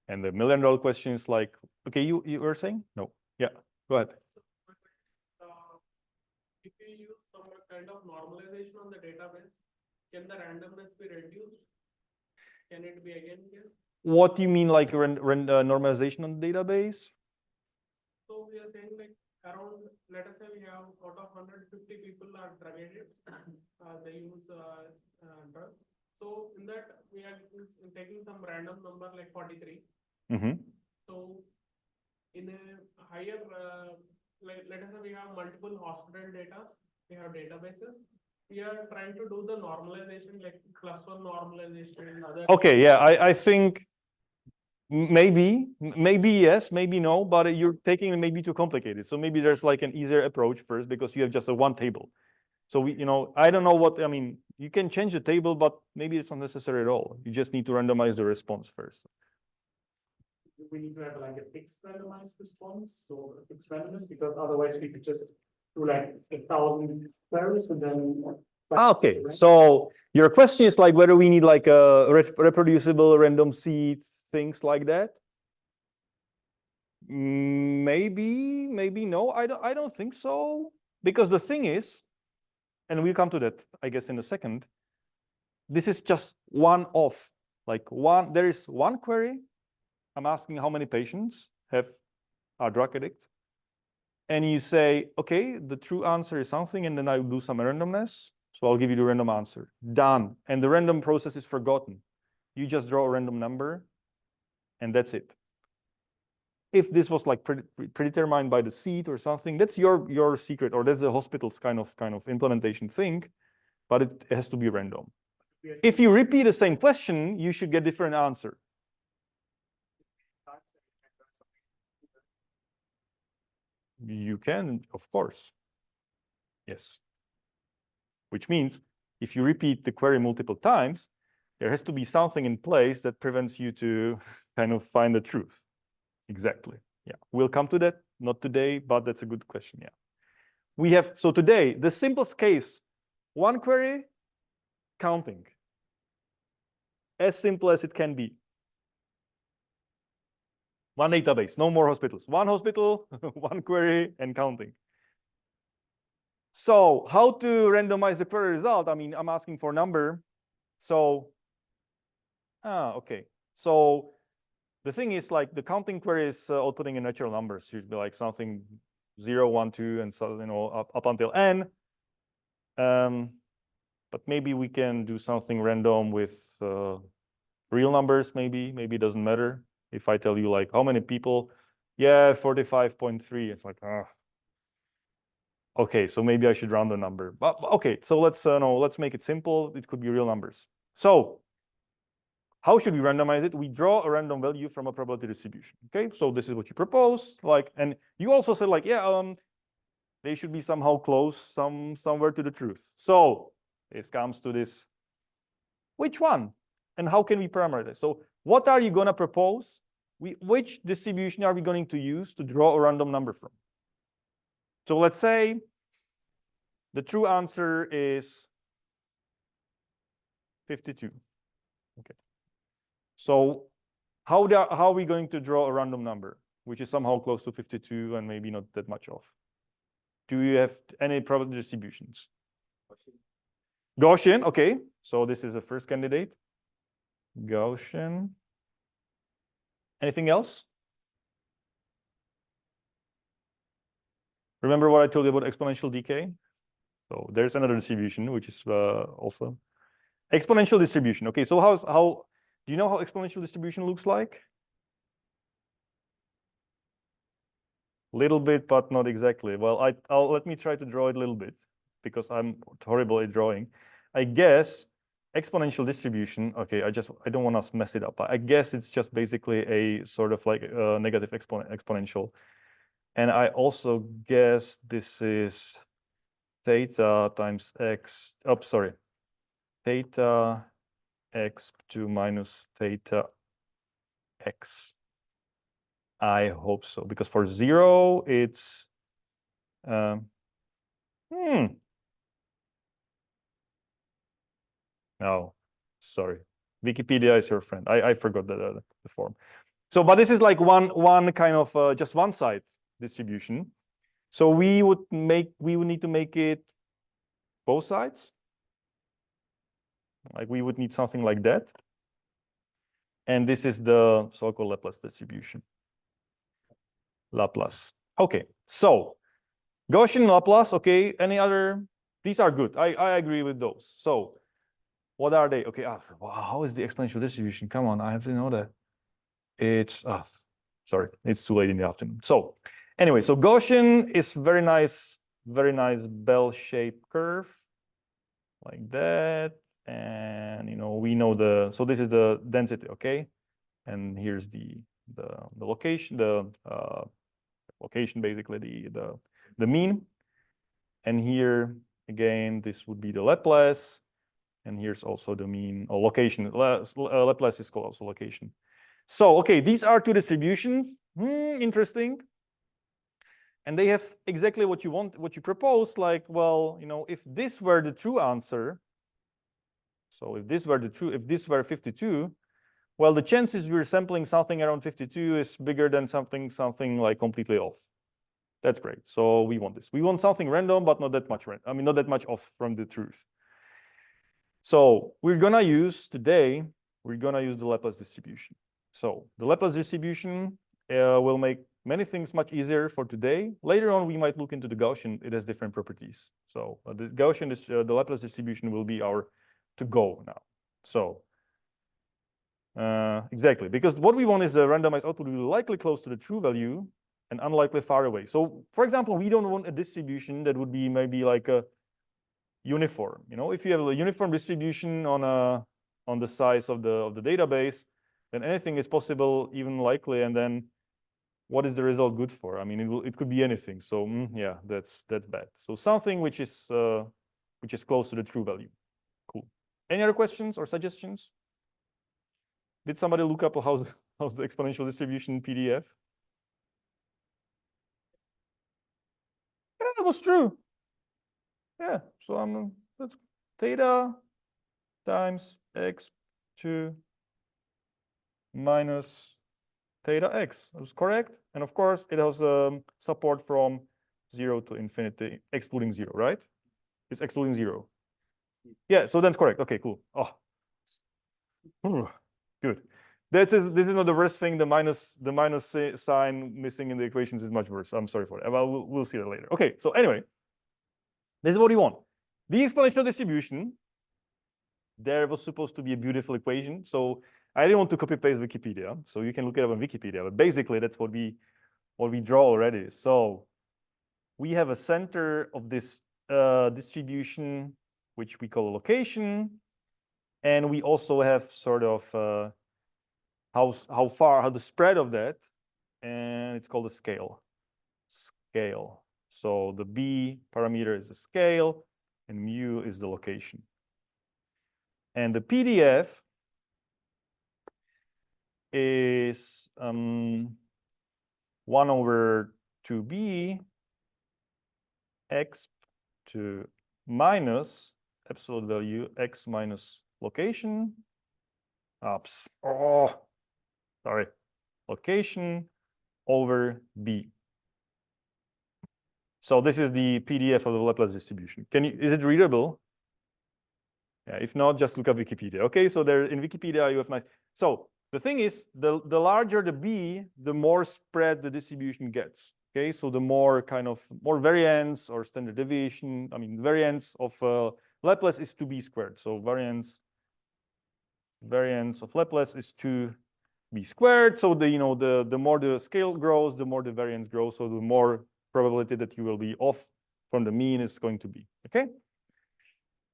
And the $1 million question is like, okay, you were saying? No. Yeah, go ahead. If you use some kind of normalization on the database, can the randomness be reduced? Can it be again here? What do you mean like normalization on the database? So we are saying like around, let us say we have out of 150 people are drug addicts, they use drugs. So in that we are taking some random number like 43. Mm-hmm. So in a higher, let us say we have multiple hospital data, we have databases. We are trying to do the normalization, like +1 normalization and other. Okay, yeah, I think maybe yes, maybe no, but you're taking it maybe too complicated. So maybe there's like an easier approach first because you have just a one table. So I don't know what, I mean, you can change the table, but maybe it's not necessary at all. You just need to randomize the response first. We need to have like a fixed randomized response, so a fixed randomness, because otherwise we could just do like 1,000 queries and then. Okay, so your question is like whether we need like a reproducible random seed, things like that. Maybe no. I don't think so, because the thing is, and we'll come to that, I guess, in a second. This is just one off, like there is one query. I'm asking how many patients are drug addicts. And you say, okay, the true answer is something, and then I will do some randomness. So I'll give you the random answer. Done. And the random process is forgotten. You just draw a random number, and that's it. If this was like predetermined by the seed or something, that's your secret, or that's the hospital's kind of implementation thing, but it has to be random. If you repeat the same question, you should get different answer. You can, of course. Yes. Which means if you repeat the query multiple times, there has to be something in place that prevents you to kind of find the truth. Exactly. Yeah. We'll come to that, not today, but that's a good question. Yeah. So today, the simplest case, one query, counting. As simple as it can be. One database, no more hospitals. One hospital, one query, and counting. So how to randomize the query result? I mean, I'm asking for a number. So, okay. So the thing is like the counting query is outputting in natural numbers. Usually like something 0, 1, 2, and so, up until n. But maybe we can do something random with real numbers, maybe it doesn't matter. If I tell you like how many people, yeah, 45.3, it's like, okay, so maybe I should round the number. But okay, so let's make it simple. It could be real numbers. So how should we randomize it? We draw a random value from a probability distribution. Okay, so this is what you propose, like, and you also said like, yeah, they should be somehow close, somewhere to the truth. So this comes to this. Which one? And how can we parameterize? So what are you gonna propose? Which distribution are we going to use to draw a random number from? So let's say The true answer is 52. Okay. So how are we going to draw a random number, which is somehow close to 52 and maybe not that much off? Do you have any probability distributions? Gaussian, okay. So this is the first candidate. Gaussian. Anything else? Remember what I told you about exponential decay? So there's another distribution, which is also exponential distribution. Okay, so how do you know how exponential distribution looks like? Little bit, but not exactly. Well, I'll let me try to draw it a little bit because I'm horrible at drawing. I guess exponential distribution. Okay, I don't want to mess it up. I guess it's just basically a sort of like a negative exponential. And I also guess this is theta times x. Oh, sorry, theta x to minus theta x. I hope so, because for 0, it's no, sorry. Wikipedia is your friend. I forgot the form. So, but this is like one kind of just one side distribution. So we would need to make it both sides. Like we would need something like that. And this is the so-called Laplace distribution. Laplace. Okay, so Gaussian Laplace, okay, any other? These are good. I agree with those. So what are they? Okay, how is the exponential distribution? Come on, I have to know that. It's, sorry, it's too late in the afternoon. So anyway, so Gaussian is very nice bell-shaped curve like that. And, we know so this is the density, okay? And here's the location, location, basically the mean. And here, again, this would be the Laplace. And here's also the mean or location. Laplace is called also location. So, okay, these are two distributions. Interesting. And they have exactly what you want, what you proposed. Like, well, if this were the true answer, so if this were 52, well, the chances we're sampling something around 52 is bigger than something like completely off. That's great. So we want this. We want something random, but not that much not that much off from the truth. So today, we're gonna use the Laplace distribution. So the Laplace distribution will make many things much easier for today. Later on, we might look into the Gaussian. It has different properties. So the Gaussian, the Laplace distribution will be our to-go now. So exactly, because what we want is a randomized output will be likely close to the true value and unlikely far away. So for example, we don't want a distribution that would be maybe like a uniform. If you have a uniform distribution on the size of the database, then anything is possible, even likely. And then what is the result good for? I mean, it could be anything. So yeah, that's bad. So something which is close to the true value. Cool. Any other questions or suggestions? Did somebody look up how's the exponential distribution PDF? Yeah, it was true. Yeah, so that's theta times x to minus theta x. That was correct. And of course, it has support from 0 to infinity, excluding 0, right? It's excluding 0. Yeah, so that's correct. Okay, cool. Oh, good. This is not the worst thing. The minus sign missing in the equations is much worse. I'm sorry for that. Well, we'll see that later. Okay, so anyway, this is what you want. The exponential distribution, there was supposed to be a beautiful equation. So I didn't want to copy paste Wikipedia. So you can look it up on Wikipedia. But basically, that's what we draw already. So we have a center of this distribution, which we call a location. And we also have sort of how the spread of that, and it's called a scale. So the B parameter is the scale, and mu is the location. And the PDF is 1/2b x to minus absolute value x minus location. Oops. Oh, sorry. Location over b. So this is the PDF of the Laplace distribution. Is it readable? Yeah, if not, just look up Wikipedia. Okay, so there in Wikipedia you have nice. So the thing is, the larger the b, the more spread the distribution gets. Okay, so the more kind of more variance or standard deviation. I mean, variance of Laplace is 2b squared. So variance of Laplace is 2b squared. So the more the scale grows, the more the variance grows. So the more probability that you will be off from the mean is going to be. Okay.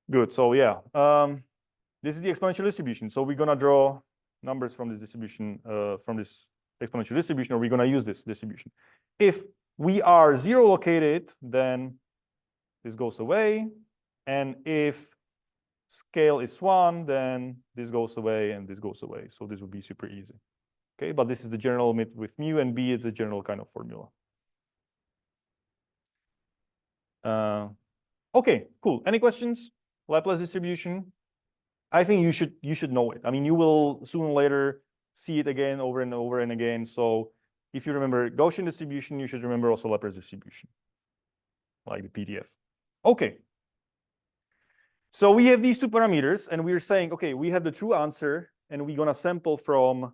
Good. So yeah, this is the exponential distribution. So we're gonna draw numbers from this distribution, from this exponential distribution, or we're gonna use this distribution. If we are zero located, then this goes away, and if scale is 1, then this goes away and this goes away. So this would be super easy. Okay, but this is the general limit with mu, and b is a general kind of formula. Okay, cool. Any questions? Laplace distribution. I think you should know it. I mean, you will sooner or later see it again over and over and again. So if you remember Gaussian distribution, you should remember also Laplace distribution, like the PDF. Okay. So we have these two parameters, and we're saying, okay, we have the true answer, and we're gonna sample from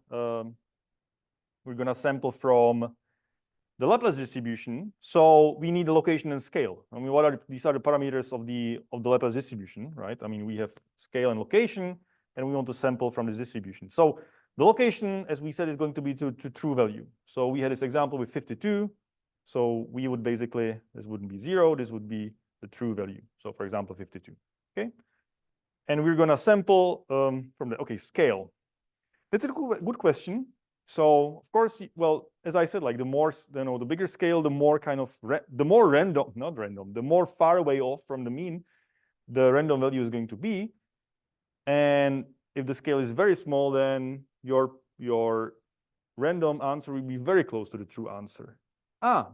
the Laplace distribution. So we need the location and scale. I mean, these are the parameters of the Laplace distribution, right? I mean, we have scale and location, and we want to sample from this distribution. So the location, as we said, is going to be to true value. So we had this example with 52. So we would basically, this wouldn't be 0, this would be the true value. So for example, 52. Okay. And we're gonna sample from the scale. That's a good question. So of course, well, as I said, like the bigger scale, the more kind of the more random, not random, the more far away off from the mean the random value is going to be. And if the scale is very small, then your random answer will be very close to the true answer.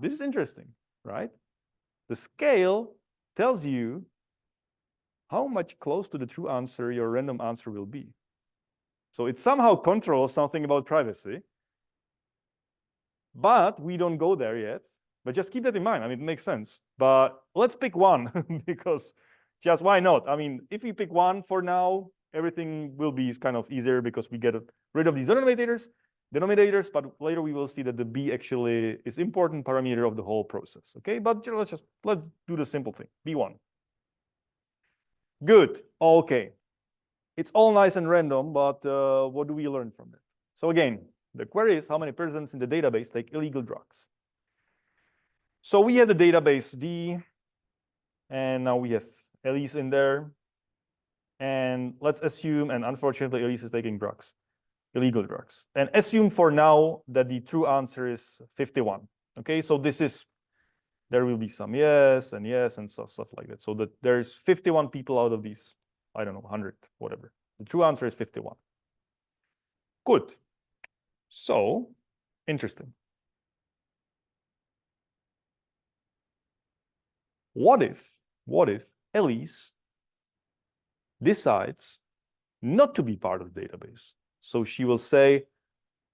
This is interesting, right? The scale tells you how much close to the true answer your random answer will be. So it somehow controls something about privacy, but we don't go there yet. But just keep that in mind. I mean, it makes sense. But let's pick one because just why not? I mean, if we pick one for now, everything will be kind of easier because we get rid of these denominators, but later we will see that the b actually is important parameter of the whole process. Okay, but let's do the simple thing, b1. Good. Okay. It's all nice and random, but what do we learn from it? So again, the query is how many persons in the database take illegal drugs. So we have the database D, and now we have Elise in there. And let's assume, and unfortunately, Elise is taking drugs, illegal drugs. And assume for now that the true answer is 51. Okay, so there will be some yes and stuff like that. So that there's 51 people out of these, I don't know, 100, whatever. The true answer is 51. Good. So, interesting. What if Elise decides not to be part of the database? So she will say,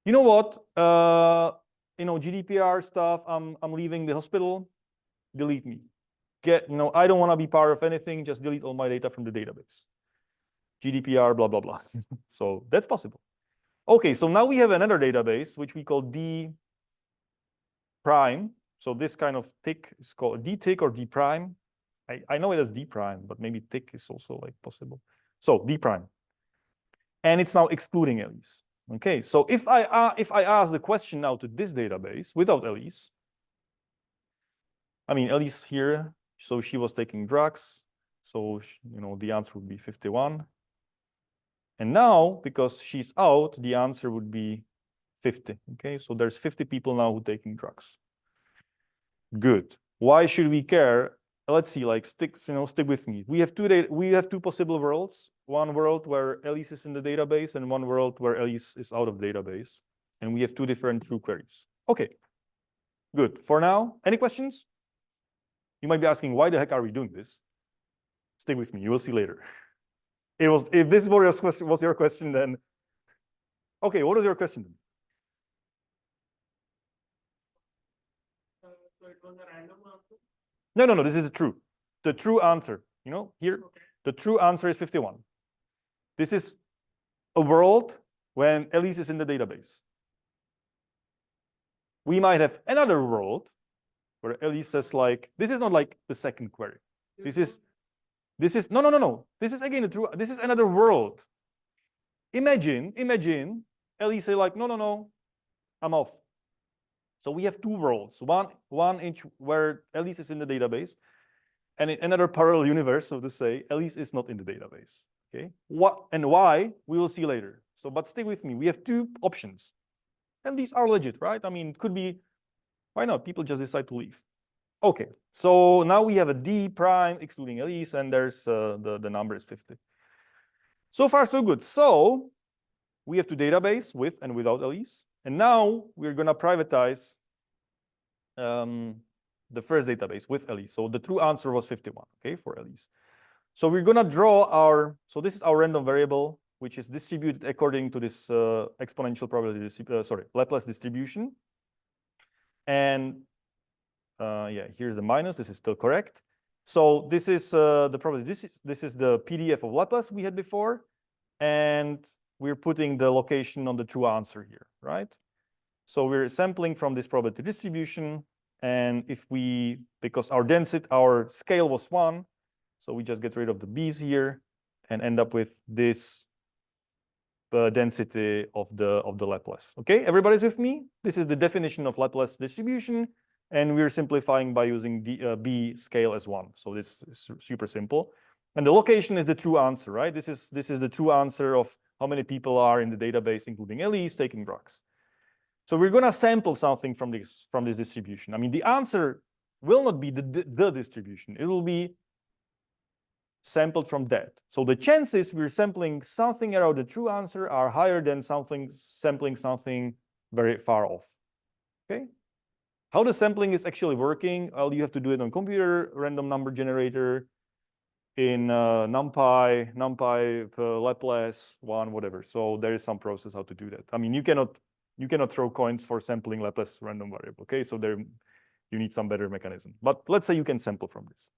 you know what, GDPR stuff, I'm leaving the hospital, delete me. I don't want to be part of anything, just delete all my data from the database. GDPR, blah, blah, blah. So that's possible. Okay, so now we have another database, which we call D prime. So this kind of tick is called D tick or D prime. I know it as D prime, but maybe tick is also like possible. So D prime. And it's now excluding Elise. Okay, so if I ask the question now to this database without Elise, I mean, Elise here, so she was taking drugs. So, the answer would be 51. And now, because she's out, the answer would be 50. Okay, so there's 50 people now who are taking drugs. Good. Why should we care? Let's see, like stick with me. We have two possible worlds. One world where Elise is in the database, and one world where Elise is out of the database. And we have two different true queries. Okay. Good. For now, any questions? You might be asking, why the heck are we doing this? Stay with me, you will see later. If this was your question, then okay, what is your question then? So it was a random answer? No, this is true. The true answer, you know, here, Okay. the true answer is 51. This is a world when Elise is in the database. We might have another world where Elise says like, this is not like the second query. This is no. This is again the true, this is another world. Imagine Elise say like, no, I'm off. So we have two worlds, one inch where Elise is in the database, and in another parallel universe, so to say, Elise is not in the database. Okay, what and why we will see later. So, but stay with me. We have two options, and these are legit, right? I mean, it could be, why not? People just decide to leave. Okay, so now we have a D prime excluding Elise, and there's the number is 50. So far, so good. So we have two database with and without Elise, and now we're gonna privatize the first database with Elise. So the true answer was 51, okay, for Elise. So we're gonna draw our, so this is our random variable, which is distributed according to this exponential probability, Laplace distribution. And yeah, here's the minus, this is still correct. So this is the probability, this is the PDF of Laplace we had before, and we're putting the location on the true answer here, right? So we're sampling from this probability distribution, and if we, because our density, our scale was 1, so we just get rid of the b's here and end up with this density of the Laplace. Okay, everybody's with me? This is the definition of Laplace distribution, and we're simplifying by using the b scale as 1. So this is super simple. And the location is the true answer, right? This is the true answer of how many people are in the database, including Elise, taking drugs. So we're gonna sample something from this distribution. I mean, the answer will not be the distribution. It will be sampled from that. So the chances we're sampling something around the true answer are higher than sampling something very far off. Okay? How the sampling is actually working, well, you have to do it on computer, random number generator, in NumPy, Laplace, one, whatever. So there is some process how to do that. I mean, you cannot throw coins for sampling Laplace random variable. Okay, so there you need some better mechanism. But let's say you can sample from this.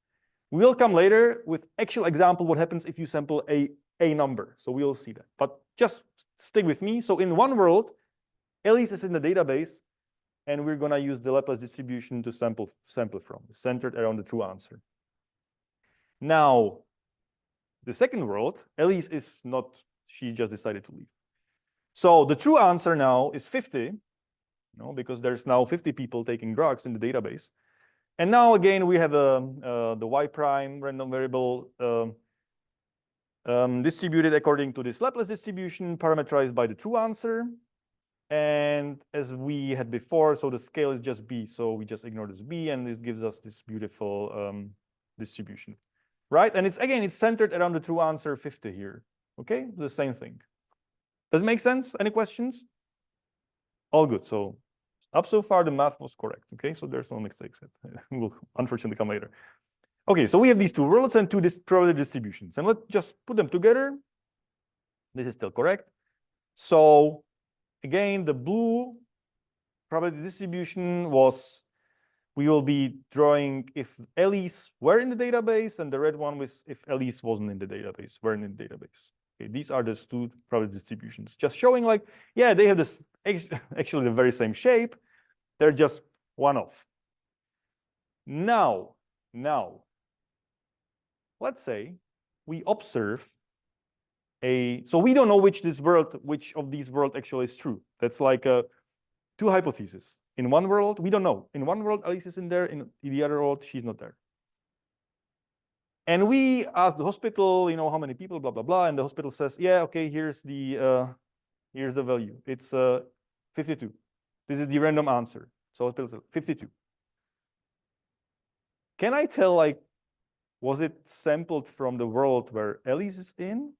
We'll come later with actual example what happens if you sample a number. So we'll see that. But just stick with me. So in one world, Elise is in the database, and we're gonna use the Laplace distribution to sample from, centered around the true answer. Now, the second world, Elise is not, she just decided to leave. So the true answer now is 50, you know, because there's now 50 people taking drugs in the database. And now again, we have the y prime random variable distributed according to this Laplace distribution, parameterized by the true answer. And as we had before, so the scale is just b, so we just ignore this b, and this gives us this beautiful distribution, right? And it's centered around the true answer 50 here, okay? The same thing. Does it make sense? Any questions? All good. So up so far, the math was correct, okay? So there's no mistakes. We'll unfortunately come later. Okay, so we have these two worlds and two probability distributions, and let's just put them together. This is still correct. So again, the blue probability distribution was, we will be drawing if Elise were in the database, and the red one was if Elise wasn't in the database, weren't in the database. Okay, these are the two probability distributions, just showing like, yeah, they have this actually the very same shape. They're just one off. Now, let's say we observe so we don't know which of these world actually is true. That's like two hypotheses. In one world, we don't know. In one world, Elise is in there. In the other world, she's not there. And we ask the hospital, you know, how many people, blah, blah, blah. And the hospital says, yeah, okay, here's the value. It's 52. This is the random answer. So hospital says 52. Can I tell, like, was it sampled from the world where Elise is in,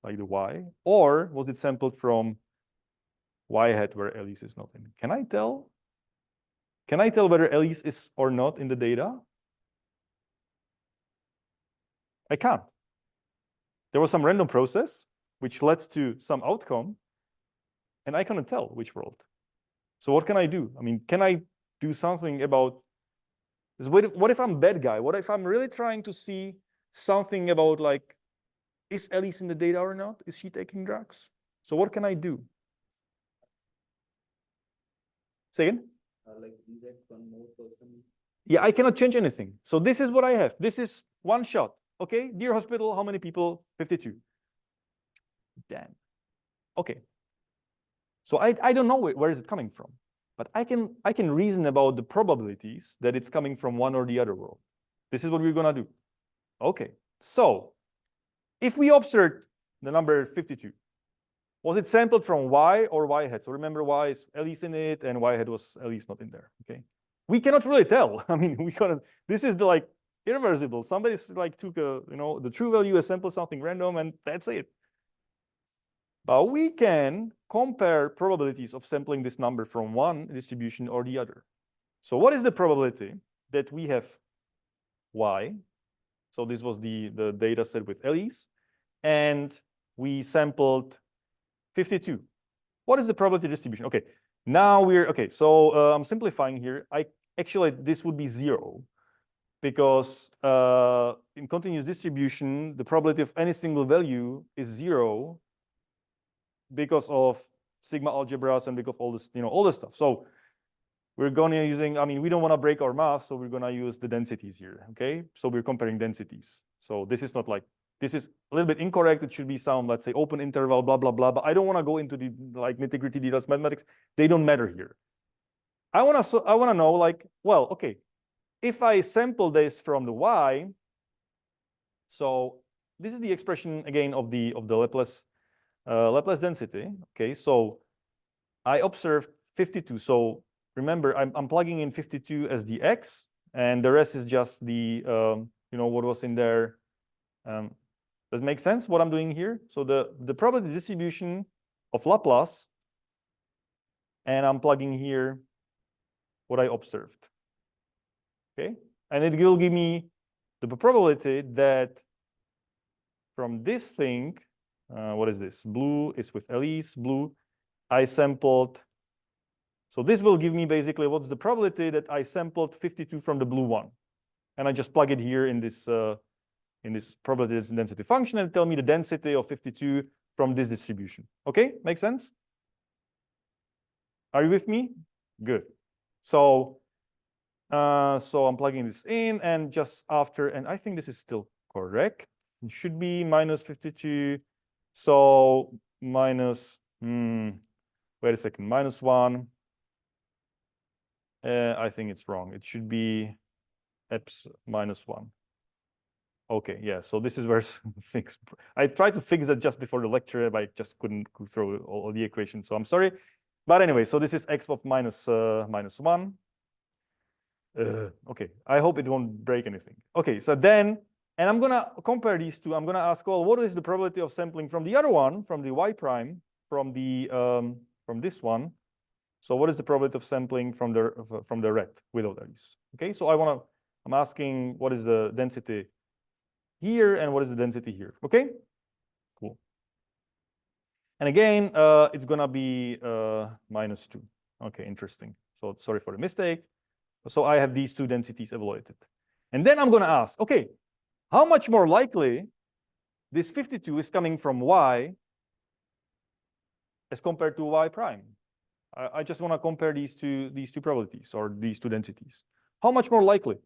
like the Y, or was it sampled from Y hat where Elise is not in? Can I tell? Can I tell whether Elise is or not in the data? I can't. There was some random process which led to some outcome, and I cannot tell which world. So what can I do? I mean, can I do something about this? What if I'm a bad guy? What if I'm really trying to see something about, like, is Elise in the data or not? Is she taking drugs? So what can I do? Say again? Like inject one more person. Yeah, I cannot change anything. So this is what I have. This is one shot. Okay, dear hospital, how many people? 52. Damn. Okay. So I don't know where is it coming from, but I can reason about the probabilities that it's coming from one or the other world. This is what we're gonna do. Okay. So if we observed the number 52, was it sampled from Y or Y hat? So remember, Y is Elise in it, and Y hat was Elise not in there. Okay. We cannot really tell. I mean, we cannot. This is the, like, irreversible. Somebody's like took a, the true value as sample something random, and that's it. But we can compare probabilities of sampling this number from one distribution or the other. So what is the probability that we have Y? So this was the data set with Elise, and we sampled 52. What is the probability distribution? Okay, now so I'm simplifying here. Actually, this would be 0, because in continuous distribution, the probability of any single value is 0 because of sigma algebras and because of all this, all this stuff. So we're gonna using, I mean, we don't want to break our math, so we're gonna use the densities here. Okay, so we're comparing densities. So this is not like, this is a little bit incorrect. It should be some, let's say, open interval, blah blah blah. But I don't want to go into the, like, nitty-gritty details, mathematics. They don't matter here. I wanna know, like, well, okay, if I sample this from the Y, so this is the expression again of the Laplace density. Okay, so I observed 52. So remember, I'm plugging in 52 as the X, and the rest is just the what was in there. Does it make sense what I'm doing here? So the probability distribution of Laplace, and I'm plugging here what I observed. Okay, and it will give me the probability that from this thing, what is this? Blue is with Elise, blue. I sampled. So this will give me basically what's the probability that I sampled 52 from the blue one. And I just plug it here in this probability density function and tell me the density of 52 from this distribution. Okay, makes sense? Are you with me? Good. So I'm plugging this in, and just after, and I think this is still correct. It should be minus 52. So minus, wait a second, minus 1. I think it's wrong. It should be eps minus 1. Okay, yeah, so this is where things, I tried to fix that just before the lecture, but I just couldn't go through all the equations, so I'm sorry. But anyway, so this is x of minus 1. Okay, I hope it won't break anything. Okay, so then, and I'm gonna compare these two. I'm gonna ask, well, what is the probability of sampling from the other one, from the y prime, from this one? So what is the probability of sampling from the red without Elise? Okay, so I'm asking what is the density here and what is the density here? Okay, cool. And again, it's gonna be minus 2. Okay, interesting. So sorry for the mistake. So I have these two densities evaluated. And then I'm gonna ask, okay, how much more likely this 52 is coming from y as compared to y prime? I just want to compare these two probabilities or these two densities. How much more likely?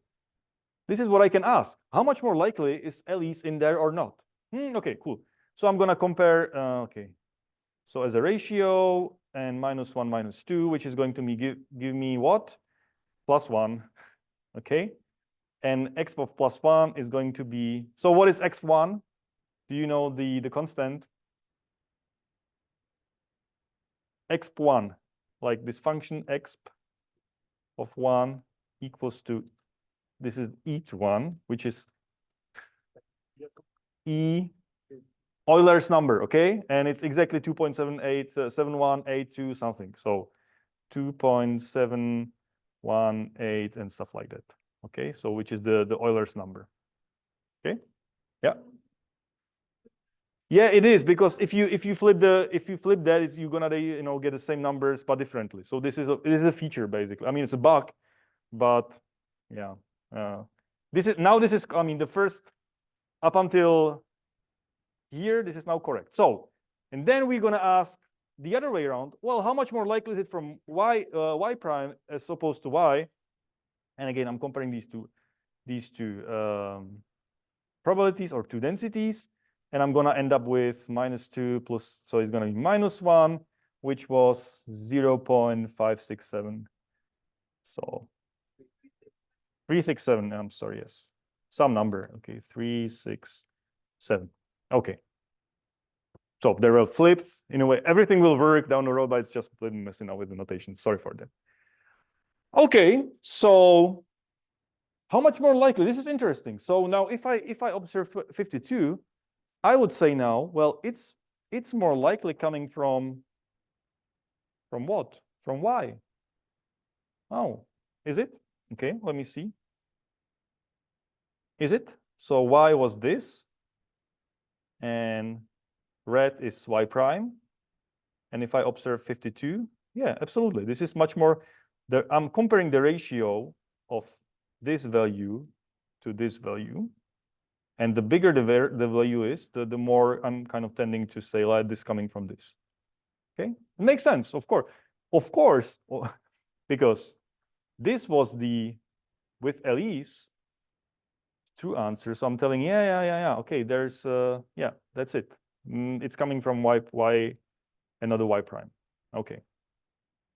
This is what I can ask. How much more likely is Elise in there or not? Okay, cool. So I'm gonna compare. Okay, so as a ratio, and minus 1, minus 2, which is going to give me what? Plus 1. Okay, and x of plus 1 is going to be. So what is x1? Do you know the constant? exp1, like this function exp of 1 equals to, this is e1, which is e Euler's number, okay? And it's exactly 2.78, 7182 something. So 2.718 and stuff like that. Okay, so which is the Euler's number. Okay, Yeah. Yeah, it is, because if you flip that, you're gonna get the same numbers but differently. So this is a feature basically. I mean, it's a bug, but yeah. This is I mean, the first up until here, this is now correct. So, and then we're gonna ask the other way around. Well, how much more likely is it from y prime as opposed to y? And again, I'm comparing these two probabilities or two densities, and I'm gonna end up with -2 plus, so it's gonna be -1, which was 0.567. So 367, I'm sorry, yes. Some number, okay, 367. Okay. So they were flipped in a way. Everything will work down the road, but it's just messing up with the notation. Sorry for that. Okay, so how much more likely? This is interesting. So now if I observe 52, I would say now, well, it's more likely coming from what? From y. Oh, is it? Okay, let me see. Is it? So y was this, and red is y prime. And if I observe 52, yeah, absolutely. This is much more, I'm comparing the ratio of this value to this value. And the bigger the value is, the more I'm kind of tending to say, like, this coming from this. Okay, it makes sense, of course. Of course, because this was the, with Elise, true answer. So I'm telling, yeah. Okay, there's, yeah, that's it. It's coming from y, another y prime. Okay.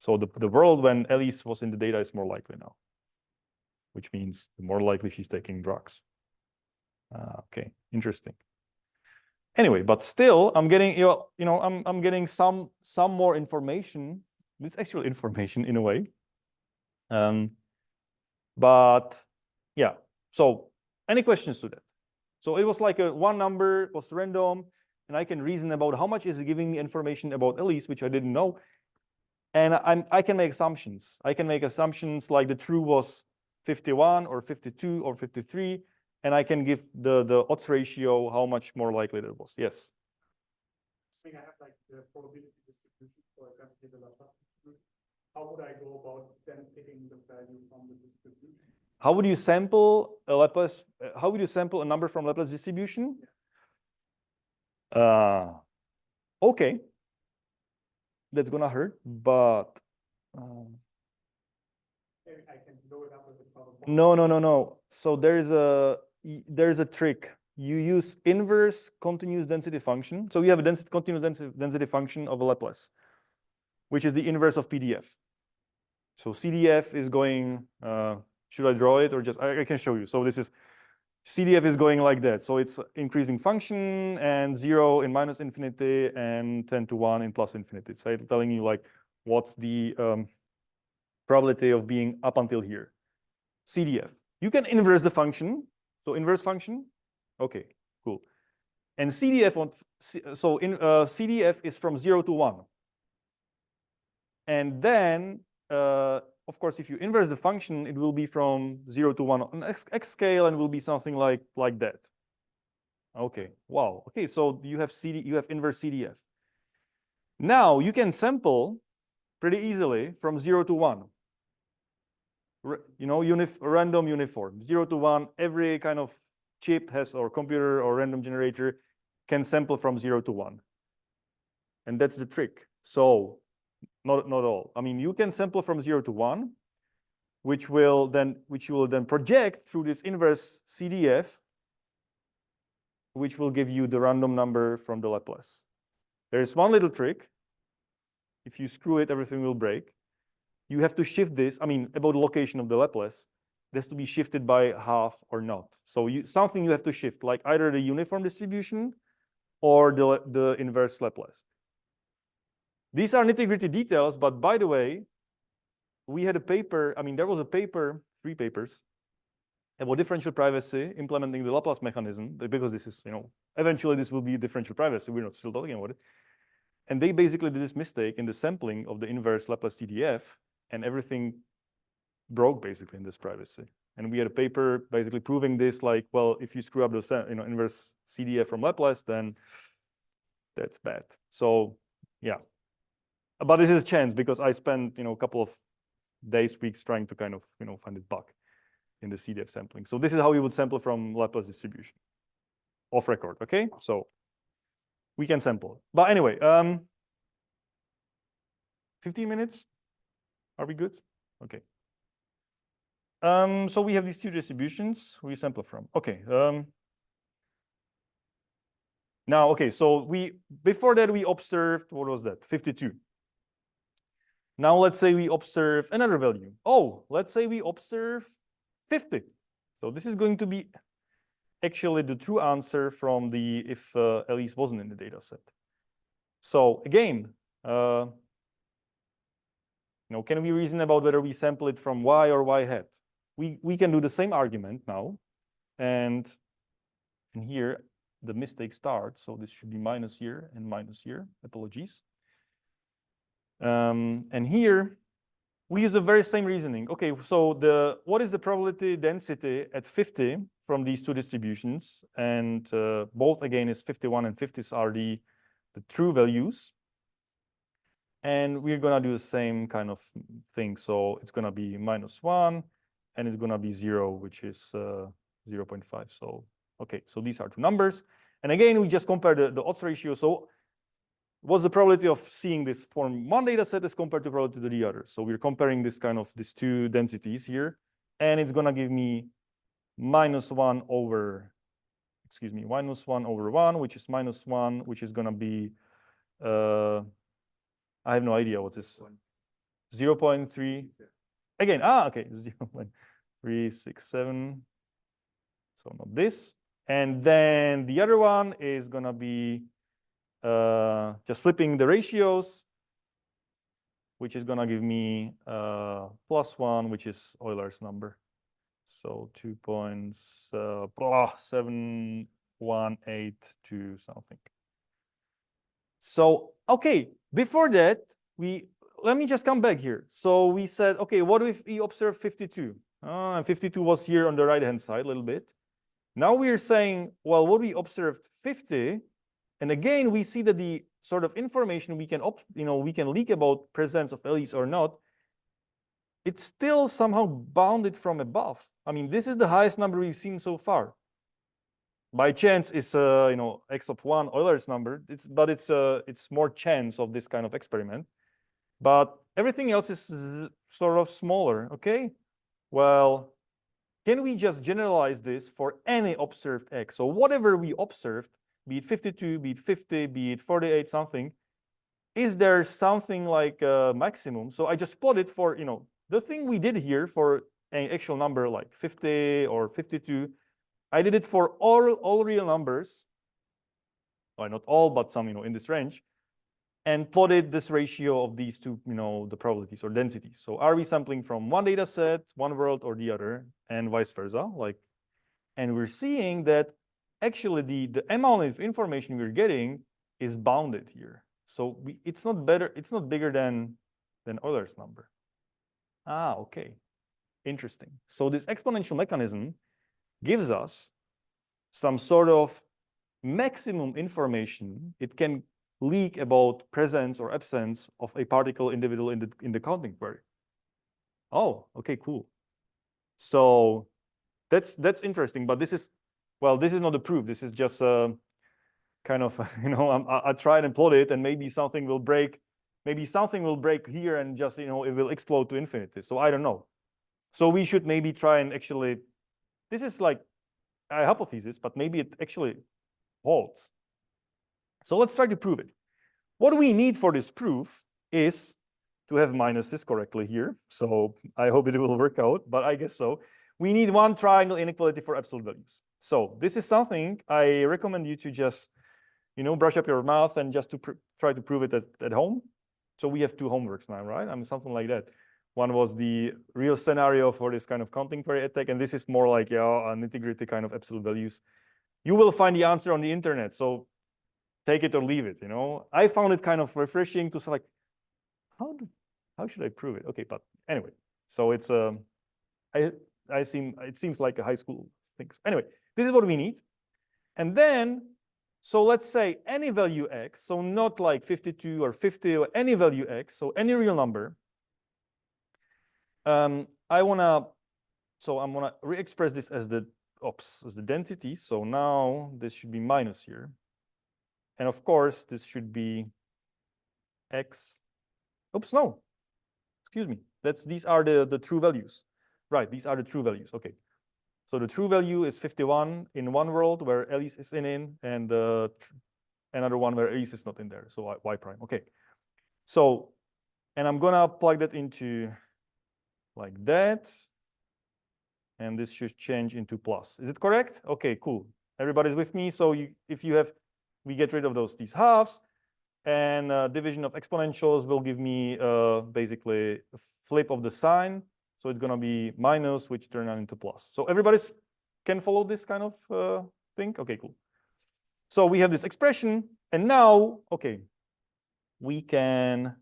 So the world when Elise was in the data is more likely now, which means the more likely she's taking drugs. Okay, interesting. Anyway, but still, I'm getting I'm getting some more information. It's actual information in a way. But yeah. So any questions to that? So it was like one number was random, and I can reason about how much is it giving me information about Elise, which I didn't know. And I can make assumptions. I can make assumptions like the true was 51 or 52 or 53, and I can give the odds ratio how much more likely it was. Yes. I have like the probability distribution for a the Laplace distribution. How would I go about then picking the value from the distribution? How would you sample a Laplace? How would you sample a number from Laplace distribution? Okay. That's gonna hurt, but maybe I can blow it up if it's not a problem. no. So there's a trick. You use inverse continuous density function. So we have a continuous density function of a Laplace, which is the inverse of PDF. So CDF is going, should I draw it or just, I can show you. So this is, CDF is going like that. So it's increasing function and 0 in minus infinity and 10 to 1 in plus infinity. So it's telling you like what's the probability of being up until here. CDF. You can inverse the function. So inverse function. Okay, cool. And CDF, CDF is from 0 to 1. And then, of course, if you inverse the function, it will be from 0 to 1 on x scale and will be something like that. Okay, wow. Okay, so you have inverse CDF. Now you can sample pretty easily from 0 to 1. Random uniform, 0 to 1. Every kind of chip has, or computer or random generator can sample from 0 to 1. And that's the trick. So not all. I mean, you can sample from 0 to 1, which you will then project through this inverse CDF, which will give you the random number from the Laplace. There's one little trick. If you screw it, everything will break. You have to shift this. I mean, about the location of the Laplace, it has to be shifted by half or not. So something you have to shift, like either the uniform distribution or the inverse Laplace. These are nitty-gritty details, but by the way, we had a paper, I mean, there was a paper, 3 papers, about differential privacy implementing the Laplace mechanism, because this is, eventually this will be differential privacy. We're not still talking about it. And they basically did this mistake in the sampling of the inverse Laplace CDF, and everything broke basically in this privacy. And we had a paper basically proving this, like, well, if you screw up the inverse CDF from Laplace, then that's bad. So yeah, but this is a chance because I spent a couple of days, weeks trying to kind of find this bug in the CDF sampling. So this is how we would sample from Laplace distribution off record. Okay, so we can sample. But anyway, 15 minutes. Are we good? Okay. So we have these two distributions we sample from. Okay. Now, okay, so before that we observed, what was that? 52. Now let's say we observe another value. Oh, let's say we observe 50. So this is going to be actually the true answer from the if Elise wasn't in the data set. So again, can we reason about whether we sample it from y or y hat? We can do the same argument now, and here the mistake starts. So this should be minus here and minus here. Apologies. And here we use the very same reasoning. Okay, so what is the probability density at 50 from these two distributions? And both again is 51 and 50s are the true values. And we're gonna do the same kind of thing. So it's gonna be -1 and it's gonna be 0, which is 0.5. So okay, so these are two numbers. And again, we just compare the odds ratio. So what's the probability of seeing this from one data set as compared to probability to the other? So we're comparing these two densities here, and it's gonna give me -1 over, -1 over 1, which is -1, which is gonna be I have no idea what this 0.3. Again, okay, 0.367. So not this. And then the other one is gonna be just flipping the ratios, which is gonna give me +1, which is Euler's number. So 2.7182 something. So okay, before that, let me just come back here. So we said, okay, what if we observe 52? And 52 was here on the right-hand side a little bit. Now we are saying, well, what we observed 50, and again we see that the sort of information we can leak about presence of Elise or not, it's still somehow bounded from above. I mean, this is the highest number we've seen so far. By chance, it's x of 1 Euler's number. It's more chance of this kind of experiment, but everything else is sort of smaller. Okay, well, can we just generalize this for any observed x? So whatever we observed, be it 52, be it 50, be it 48 something, is there something like a maximum? So I just plot it for the thing we did here for an actual number like 50 or 52. I did it for all real numbers, well, not all, but some, in this range, and plotted this ratio of these two, the probabilities or densities. So are we sampling from one data set, one world, or the other, and vice versa? And we're seeing that actually the amount of information we're getting is bounded here. So it's not bigger than Euler's number. Okay, interesting. So this exponential mechanism gives us some sort of maximum information it can leak about presence or absence of a particle individual in the counting query. Oh, okay, cool. So that's interesting, but this is not the proof. This is just kind of I tried and plot it, and maybe something will break. Maybe something will break here, and just it will explode to infinity. So I don't know. So we should maybe try and actually. This is like a hypothesis, but maybe it actually holds. So let's try to prove it. What we need for this proof is to have minuses correctly here. So I hope it will work out, but I guess so. We need one triangle inequality for absolute values. So this is something I recommend you to just, brush up your math and just to try to prove it at home. So we have two homeworks now, right? I mean, something like that. One was the real scenario for this kind of counting query attack, and this is more like an integrity kind of absolute values. You will find the answer on the internet, so take it or leave it. I found it kind of refreshing to say, like, how should I prove it? Okay, but anyway, so it's it seems like a high school thing. Anyway, this is what we need. And then, so let's say any value x, so not like 52 or 50 or any value x, so any real number. I'm gonna re-express this as the density. So now this should be minus here. And of course, this should be x. Oops, no. Excuse me. These are the true values. Right, these are the true values. Okay. So the true value is 51 in one world where Elise is in, and another one where Elise is not in there. So y prime. Okay. So, and I'm gonna plug that into like that. And this should change into plus. Is it correct? Okay, cool. Everybody's with me. So we get rid of these halves, and division of exponentials will give me basically a flip of the sign. So it's gonna be minus, which turn out into plus. So everybody can follow this kind of thing? Okay, cool. So we have this expression, and now, okay, we can,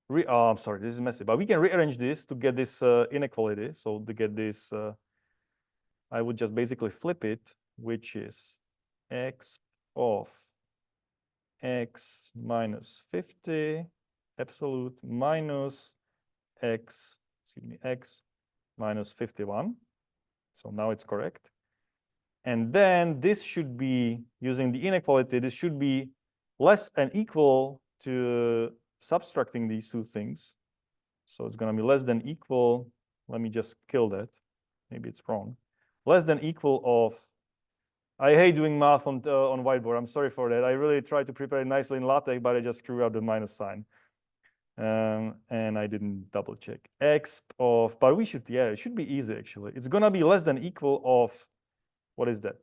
I'm sorry, this is messy, but we can rearrange this to get this inequality. So to get this, I would just basically flip it, which is x of x minus 50 absolute minus x minus 51. So now it's correct. And then this should be, using the inequality, this should be less than equal to subtracting these two things. So it's going to be less than equal. Let me just kill that. Maybe it's wrong. Less than equal of, I hate doing math on whiteboard. I'm sorry for that. I really tried to prepare it nicely in LaTeX, but I just screwed up the minus sign. And I didn't double check. X of, but we should, yeah, it should be easy actually. It's gonna be less than equal of, what is that?